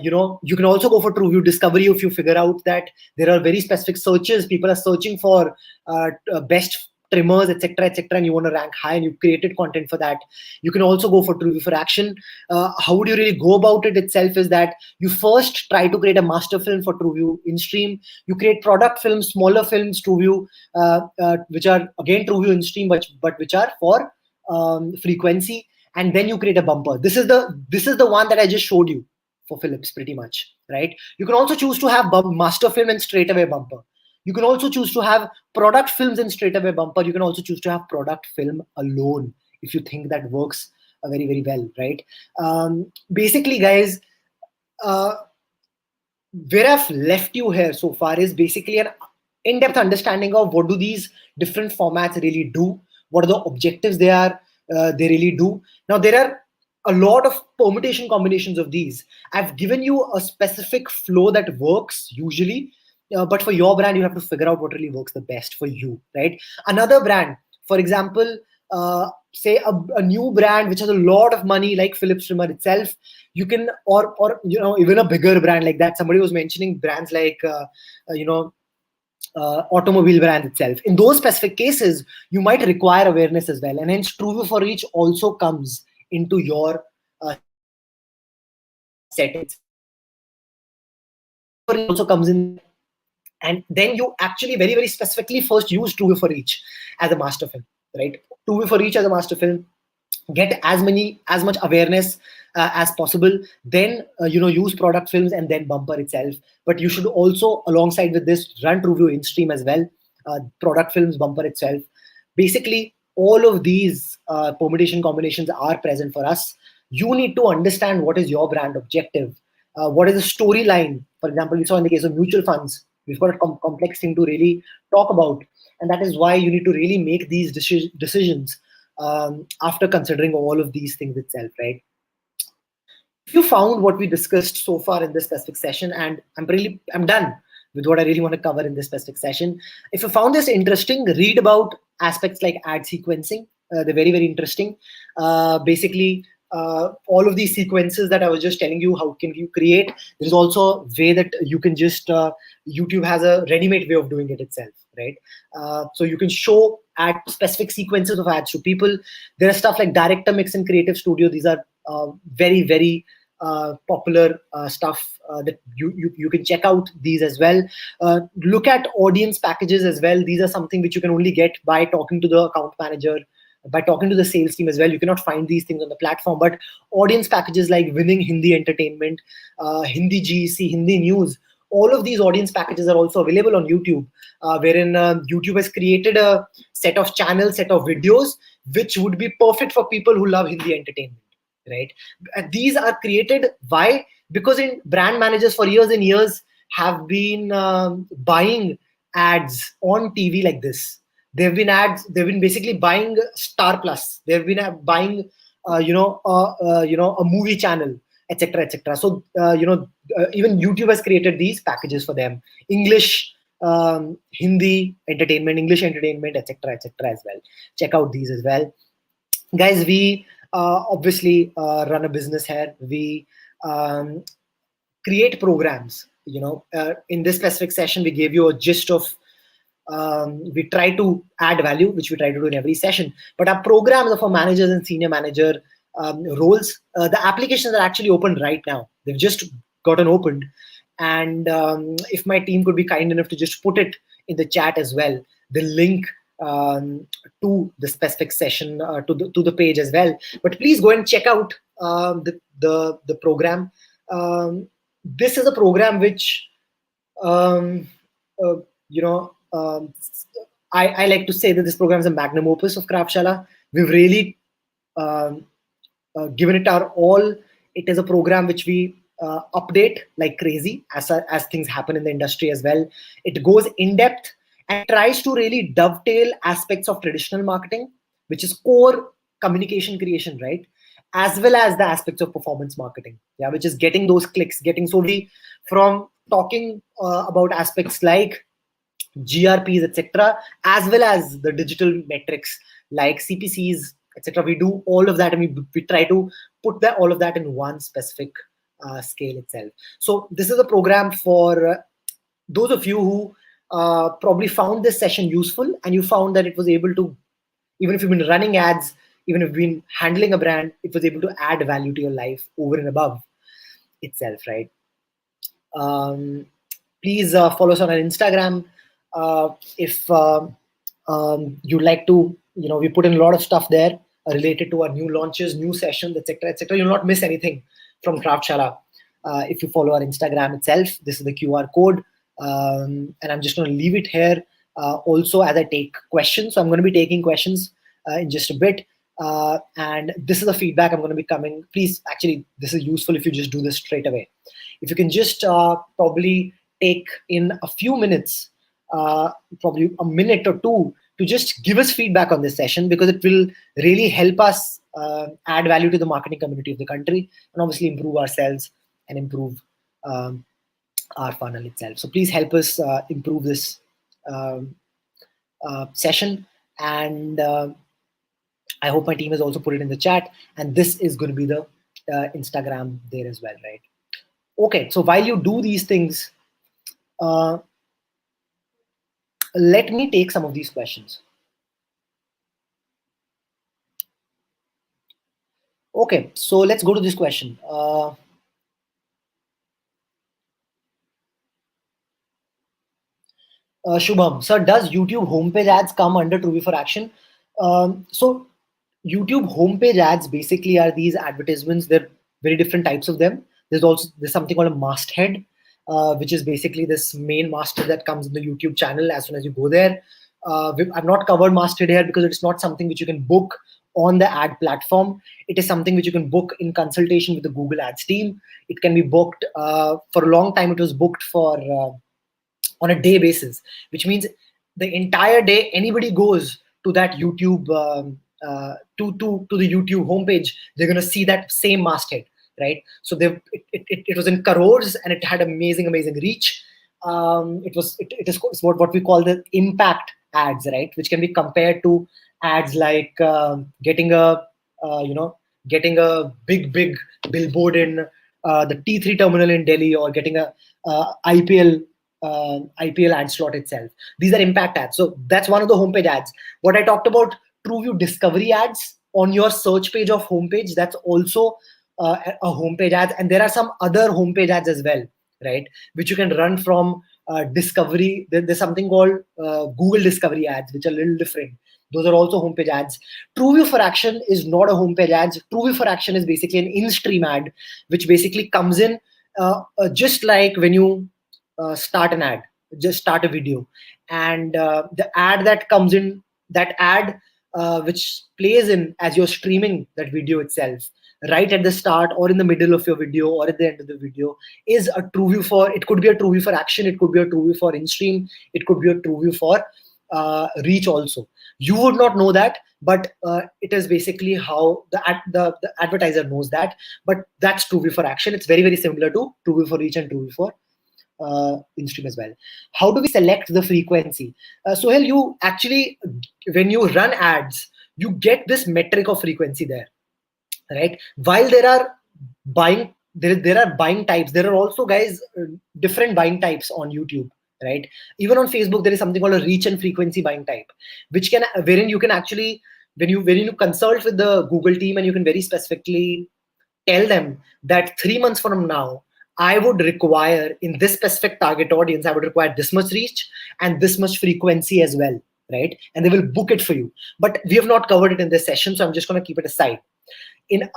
You can also go for TrueView discovery if you figure out that there are very specific searches. People are searching for best trimmers, etc., and you want to rank high, and you've created content for that. You can also go for TrueView for action. How would you really go about it itself is that you first try to create a master film for TrueView in-stream. You create product films, smaller films, TrueView, which are again TrueView in-stream, but which are for frequency. And then you create a bumper. This is the one that I just showed you for Philips, pretty much, right? You can also choose to have master film and straight away bumper. You can also choose to have product films and straight away bumper. You can also choose to have product film alone if you think that works very, very well, right? Basically, guys, where I've left you here so far is basically an in-depth understanding of what do these different formats really do, what are the objectives they really do. Now, there are a lot of permutation combinations of these. I've given you a specific flow that works usually, but for your brand, you have to figure out what really works the best for you, right? Another brand, for example, say a new brand which has a lot of money like Philips trimmer itself, you can, or even a bigger brand like that. Somebody was mentioning brands like automobile brand itself. In those specific cases, you might require awareness as well, and hence TrueView for Reach also comes into your settings. Also comes in, and then you actually very, very specifically first use TrueView for Reach as a master film, right? TrueView for Reach as a master film, get as much awareness as possible, then use product films and then bumper itself. But you should also, alongside with this, run TrueView in stream as well, product films, bumper itself. Basically, all of these permutation combinations are present for us. You need to understand what is your brand objective, what is the storyline. For example, we saw in the case of mutual funds, we've got a complex thing to really talk about, and that is why you need to really make these decisions after considering all of these things itself, right? If you found what we discussed so far in this specific session, and I'm done with what I really want to cover in this specific session. If you found this interesting, read about aspects like ad sequencing, They're very, very interesting. Basically, all of these sequences that I was just telling you, how can you create? There's also a way that you can just, YouTube has a ready-made way of doing it itself, right? So you can show ad specific sequences of ads to people. There are stuff like Director Mix and Creative Studio. These are very, very popular stuff that you can check out these as well. Look at audience packages as well. These are something which you can only get by talking to the account manager, by talking to the sales team as well. You cannot find these things on the platform, but audience packages like Winning Hindi Entertainment, Hindi GEC, Hindi News, all of these audience packages are also available on YouTube, wherein YouTube has created a set of channels, set of videos, which would be perfect for people who love Hindi entertainment, right? And these are created, why? Because in brand managers for years and years have been buying ads on TV like this. They've been basically buying Star Plus. They've been buying, a movie channel, etc., etc. So, even YouTube has created these packages for them. English, Hindi entertainment, English entertainment, etc., etc. as well. Check out these as well. Guys, we obviously run a business here. We create programs. In this specific session, we gave you a gist of, we try to add value, which we try to do in every session. But our programs are for managers and senior manager roles. The applications are actually open right now. They've just gotten opened. And if my team could be kind enough to just put it in the chat as well, the link to the specific session, to the page as well. But please go and check out the program. This is a program which, I like to say that this program is a magnum opus of Kraftshala. We've really given it our all. It is a program which we update like crazy as things happen in the industry as well. It goes in depth and tries to really dovetail aspects of traditional marketing, which is core communication creation, right? As well as the aspects of performance marketing, which is getting those clicks, so we, from talking about aspects like GRPs, etc., as well as the digital metrics like CPCs, etc. We do all of that, and we try to put all of that in one specific scale itself. So this is a program for those of you who probably found this session useful, and you found that it was able to, even if you've been running ads, even if you've been handling a brand, it was able to add value to your life over and above itself, right? Please follow us on our Instagram. If you'd like to, we put in a lot of stuff there related to our new launches, new sessions, etc., etc. You'll not miss anything from Kraftshala if you follow our Instagram itself. This is the QR code, and I'm just going to leave it here also as I take questions. So I'm going to be taking questions in just a bit. And this is the feedback I'm going to be coming. Please, actually, this is useful if you just do this straight away. If you can just probably take in a few minutes, probably a minute or two, to just give us feedback on this session, because it will really help us add value to the marketing community of the country, and obviously improve ourselves and improve our funnel itself. So please help us improve this session. And I hope my team has also put it in the chat, and this is going to be the Instagram there as well, right? Okay, so while you do these things, let me take some of these questions. Okay, so let's go to this question. Shubham, sir, does YouTube homepage ads come under Truby for Action? So YouTube homepage ads basically are these advertisements. There are very different types of them. There's something called a masthead, which is basically this main masthead that comes in the YouTube channel as soon as you go there. I've not covered masthead here because it's not something which you can book on the ad platform. It is something which you can book in consultation with the Google Ads team. It can be booked for a long time. It was booked for on a day basis, which means the entire day anybody goes to that YouTube to the YouTube homepage, they're going to see that same masthead, right? So it was in crores, and it had amazing reach. It is what we call the impact ads, right, which can be compared to ads like getting a getting a big billboard in the T3 terminal in Delhi, or getting a IPL ad slot itself. These are impact ads. So that's one of the homepage ads. What I talked about, TrueView discovery ads on your search page of homepage, that's also a homepage ad. And there are some other homepage ads as well, right, which you can run from discovery. There's something called Google discovery ads, which are a little different. Those are also homepage ads. TrueView for Action is not a homepage ad. TrueView for Action is basically an in-stream ad, which basically comes in just like when you start an ad, just start a video, and the ad that comes in, that ad which plays in as you're streaming that video itself, right at the start or in the middle of your video or at the end of the video, is a TrueView for. It could be a TrueView for Action. It could be a TrueView for in-stream. It could be a TrueView for reach also. You would not know that, but it is basically how the advertiser knows that. But that's TrueView for Action. It's very similar to TrueView for Reach and TrueView for in-stream as well. How do we select the frequency? Sohail, you actually, when you run ads, you get this metric of frequency there, right? While there are buying, there are buying types. There are also, guys, different buying types on YouTube, right? Even on Facebook, there is something called a reach and frequency buying type, which can, wherein you can actually, when you consult with the Google team, and you can very specifically tell them that 3 months from now, I would require, in this specific target audience, I would require this much reach and this much frequency as well, right? And they will book it for you. But we have not covered it in this session, so I'm just going to keep it aside. In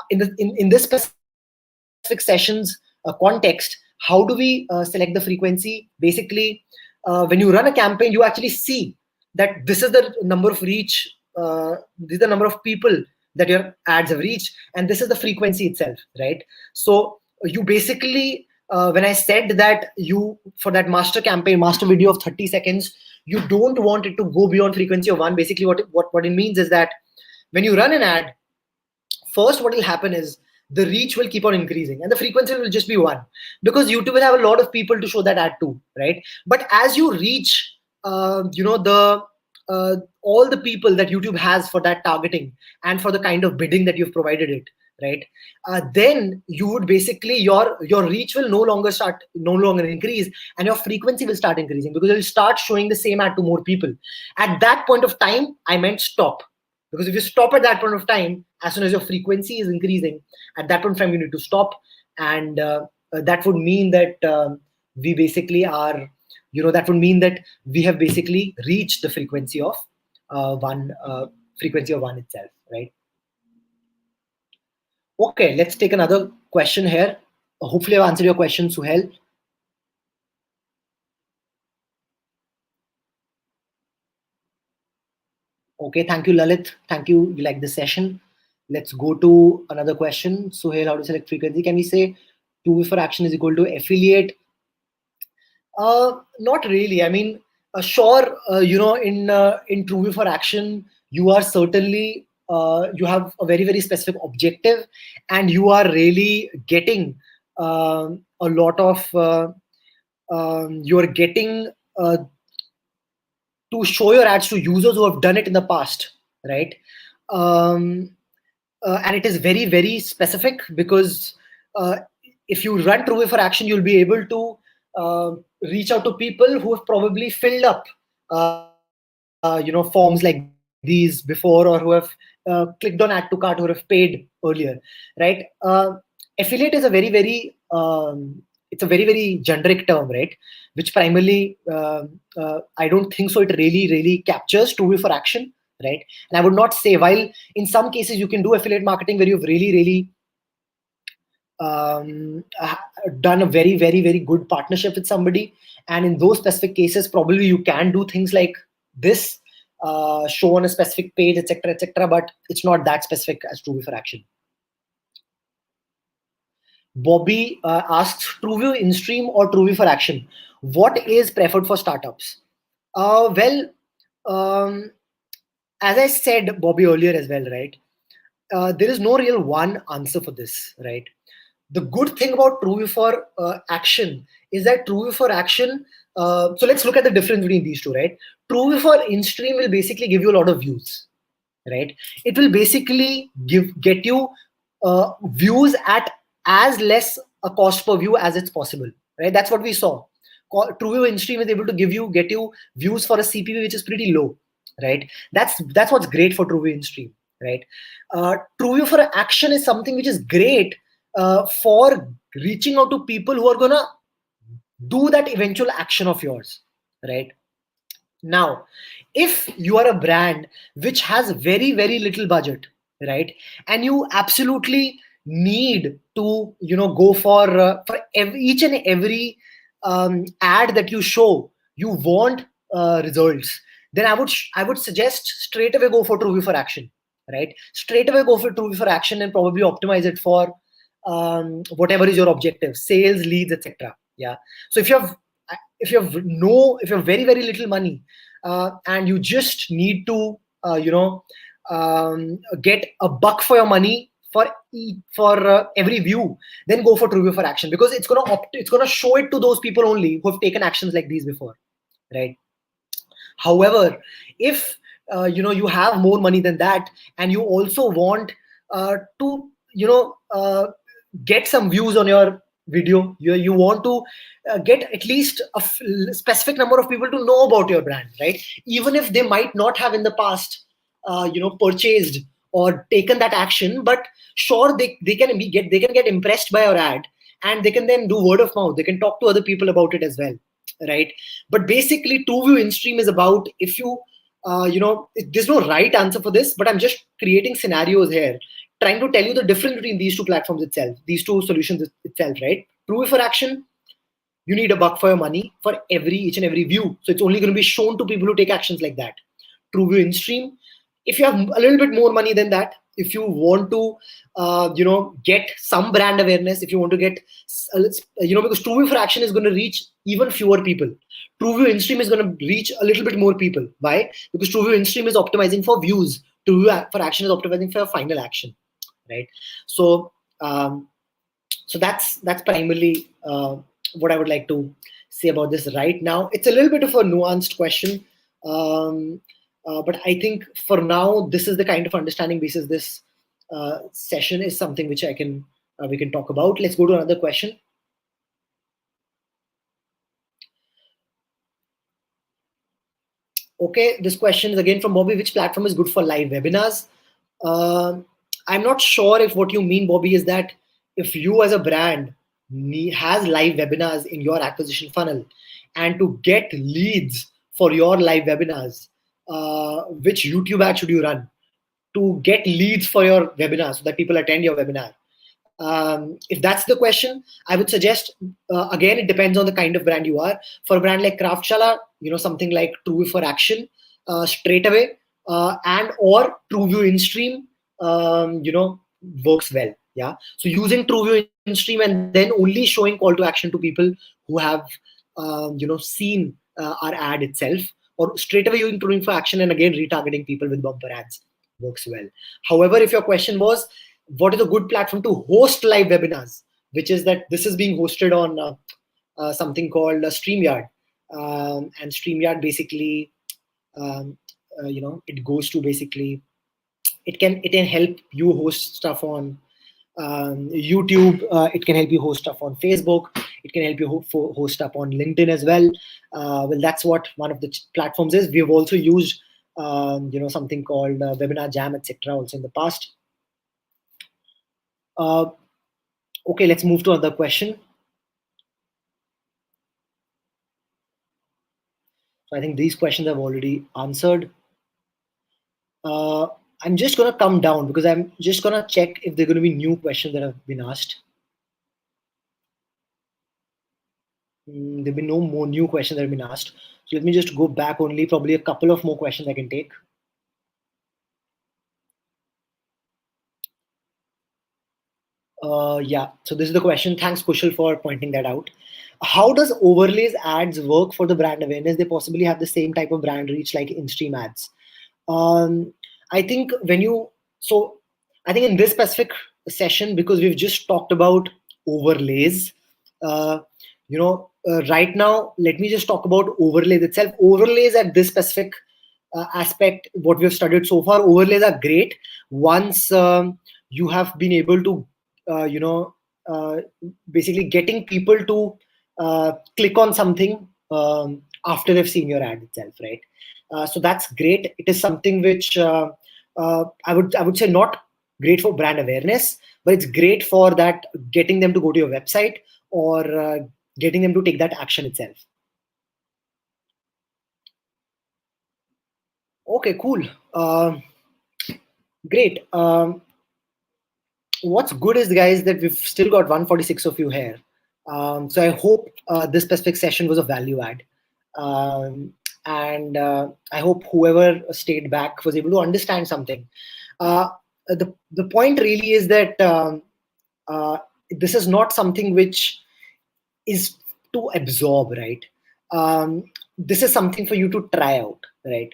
this specific session's context, how do we select the frequency? Basically, when you run a campaign, you actually see that this is the number of reach, this is the number of people that your ads have reached, and this is the frequency itself, right? So you basically, when I said that you, for that master campaign, master video of 30 seconds, you don't want it to go beyond frequency of 1. Basically, what it means is that when you run an ad, first what will happen is the reach will keep on increasing and the frequency will just be 1, because YouTube will have a lot of people to show that ad to, right? But as you reach, all the people that YouTube has for that targeting and for the kind of bidding that you've provided it, right? Then you would basically, your reach will no longer increase, and your frequency will start increasing, because it will start showing the same ad to more people. At that point of time, I meant stop. Because if you stop at that point of time, as soon as your frequency is increasing, at that point of time, you need to stop. And that would mean that we basically are, that would mean that we have basically reached the frequency of 1 itself, right? Okay, let's take another question here. Hopefully I've answered your question, Suhail. Okay, thank you, Lalit. Thank you. You like this session. Let's go to another question. Suhail, how to select frequency? Can we say TrueView for Action is equal to affiliate? Not really. I mean, sure, in TrueView for Action, you are certainly, you have a very specific objective, and you are really getting a lot of, you're getting to show your ads to users who have done it in the past, right? And it is very specific, because if you run TrueView for Action, you'll be able to reach out to people who have probably filled up forms like these before, or who have clicked on add to cart, who have paid earlier, right? Affiliate is a very it's a very generic term, right? Which primarily, I don't think so it really captures TrueView for Action, right? And I would not say, while in some cases you can do affiliate marketing where you've really done a very good partnership with somebody, and in those specific cases probably you can do things like this, show on a specific page, etc, but it's not that specific as TrueView for Action. Bobby asks, TrueView in-stream or TrueView for Action, what is preferred for startups? Well, as I said, Bobby, earlier as well, right? There is no real one answer for this, right? The good thing about TrueView for Action is that TrueView for Action, so let's look at the difference between these two, right? TrueView for in-stream will basically give you a lot of views, right? It will basically get you views at as less a cost per view as it's possible, right? That's what we saw. TrueView InStream is able to get you views for a CPV which is pretty low, right? That's what's great for TrueView InStream, right? TrueView for Action is something which is great for reaching out to people who are gonna do that eventual action of yours, right? Now, if you are a brand which has very little budget, right, and you absolutely need to go for each and every ad that you show, you want results, then I would suggest straight away go for TrueView for Action, right? Straight away go for TrueView for Action and probably optimize it for whatever is your objective, sales, leads, etc. Yeah. So if you have very little money, and you just need to get a buck for your money for every view, then go for TrueView for Action, because it's gonna show it to those people only who have taken actions like these before, right? However, if you have more money than that, and you also want to get some views on your video, you want to get at least a specific number of people to know about your brand, right? Even if they might not have in the past purchased or taken that action, but sure, they can get impressed by your ad, and they can then do word of mouth, they can talk to other people about it as well, right? But basically, TrueView InStream is about, if you there's no right answer for this, but I'm just creating scenarios here, trying to tell you the difference between these two platforms itself, these two solutions itself, right? TrueView for Action, you need a buck for your money for each and every view, so it's only going to be shown to people who take actions like that. TrueView InStream, if you have a little bit more money than that, if you want to get some brand awareness, if you want to get because TrueView for Action is going to reach even fewer people, TrueView InStream is going to reach a little bit more people. Why? Because TrueView InStream is optimizing for views, TrueView for Action is optimizing for a final action, right? So that's primarily what I would like to say about this right now. It's a little bit of a nuanced question, but I think for now, this is the kind of understanding basis this session is something which we can talk about. Let's go to another question. Okay, this question is again from Bobby. Which platform is good for live webinars? I'm not sure if what you mean, Bobby, is that if you as a brand has live webinars in your acquisition funnel, and to get leads for your live webinars, which YouTube ad should you run to get leads for your webinar so that people attend your webinar? If that's the question, I would suggest, again, it depends on the kind of brand you are. For a brand like Kraftshala, something like TrueView for Action, straight away, and or TrueView InStream, works well. Yeah. So using TrueView InStream and then only showing call to action to people who have, seen our ad itself, or straight away using TrueView for Action and again retargeting people with bumper ads, works well. However, if your question was, what is a good platform to host live webinars, which is that this is being hosted on something called StreamYard, and StreamYard basically, it goes to basically, it can help you host stuff on YouTube. It can help you host stuff on Facebook. It can help you host stuff on LinkedIn as well. Well, that's what one of the platforms is. We've also used something called Webinar Jam, etc. also in the past. Okay, let's move to another question. So I think these questions I've already answered. I'm just going to come down because I'm just going to check if there are going to be new questions that have been asked. There'll be no more new questions that have been asked. So let me just go back only, probably a couple of more questions I can take. Yeah, so this is the question. Thanks, Kushal, for pointing that out. How does overlays ads work for the brand awareness? They possibly have the same type of brand reach like in-stream ads. I think I think in this specific session, because we've just talked about overlays, right now, let me just talk about overlays itself. Overlays at this specific aspect, what we've studied so far, overlays are great once you have been able to, basically getting people to click on something after they've seen your ad itself, right? So that's great. It is something which I would say not great for brand awareness, but it's great for that getting them to go to your website or getting them to take that action itself. Okay, cool. Great. What's good is, guys, that we've still got 146 of you here. So I hope this specific session was a value add. And I hope whoever stayed back was able to understand something. The point really is that this is not something which is to absorb, right? This is something for you to try out, right?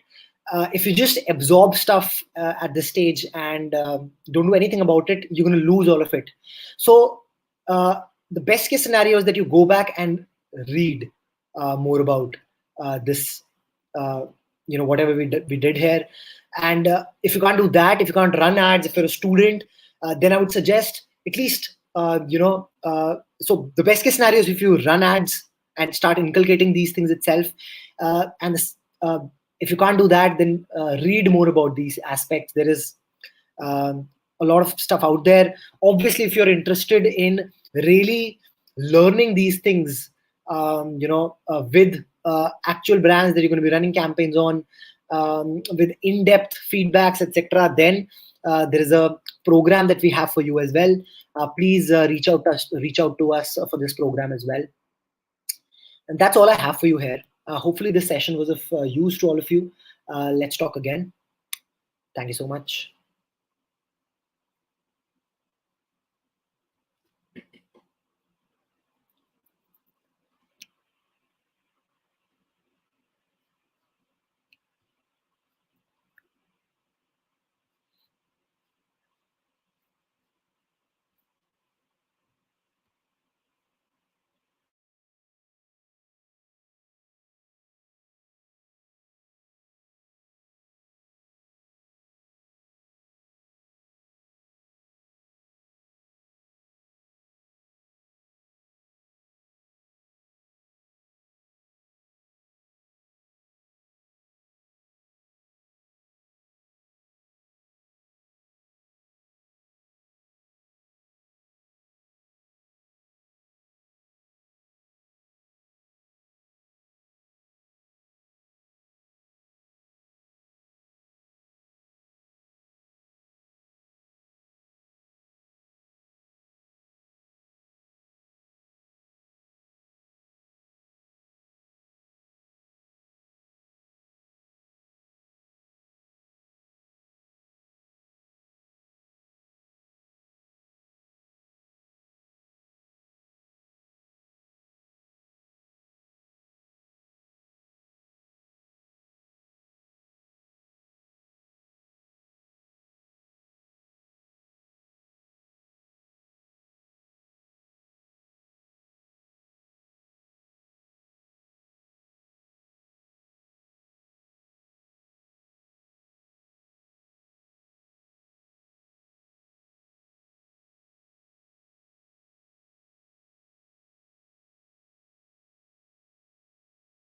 If you just absorb stuff at this stage and don't do anything about it, you're going to lose all of it. So the best case scenario is that you go back and read more about this, whatever we did here. And if you can't do that, if you can't run ads, if you're a student, then I would suggest at least, so the best case scenario is if you run ads and start inculcating these things itself. And if you can't do that, then read more about these aspects. There is a lot of stuff out there. Obviously, if you're interested in really learning these things, with actual brands that you're going to be running campaigns on, with in-depth feedbacks, etc., then there is a program that we have for you as well. Please reach out to us for this program as well. And that's all I have for you here. Hopefully this session was of use to all of you. Let's talk again. Thank you so much.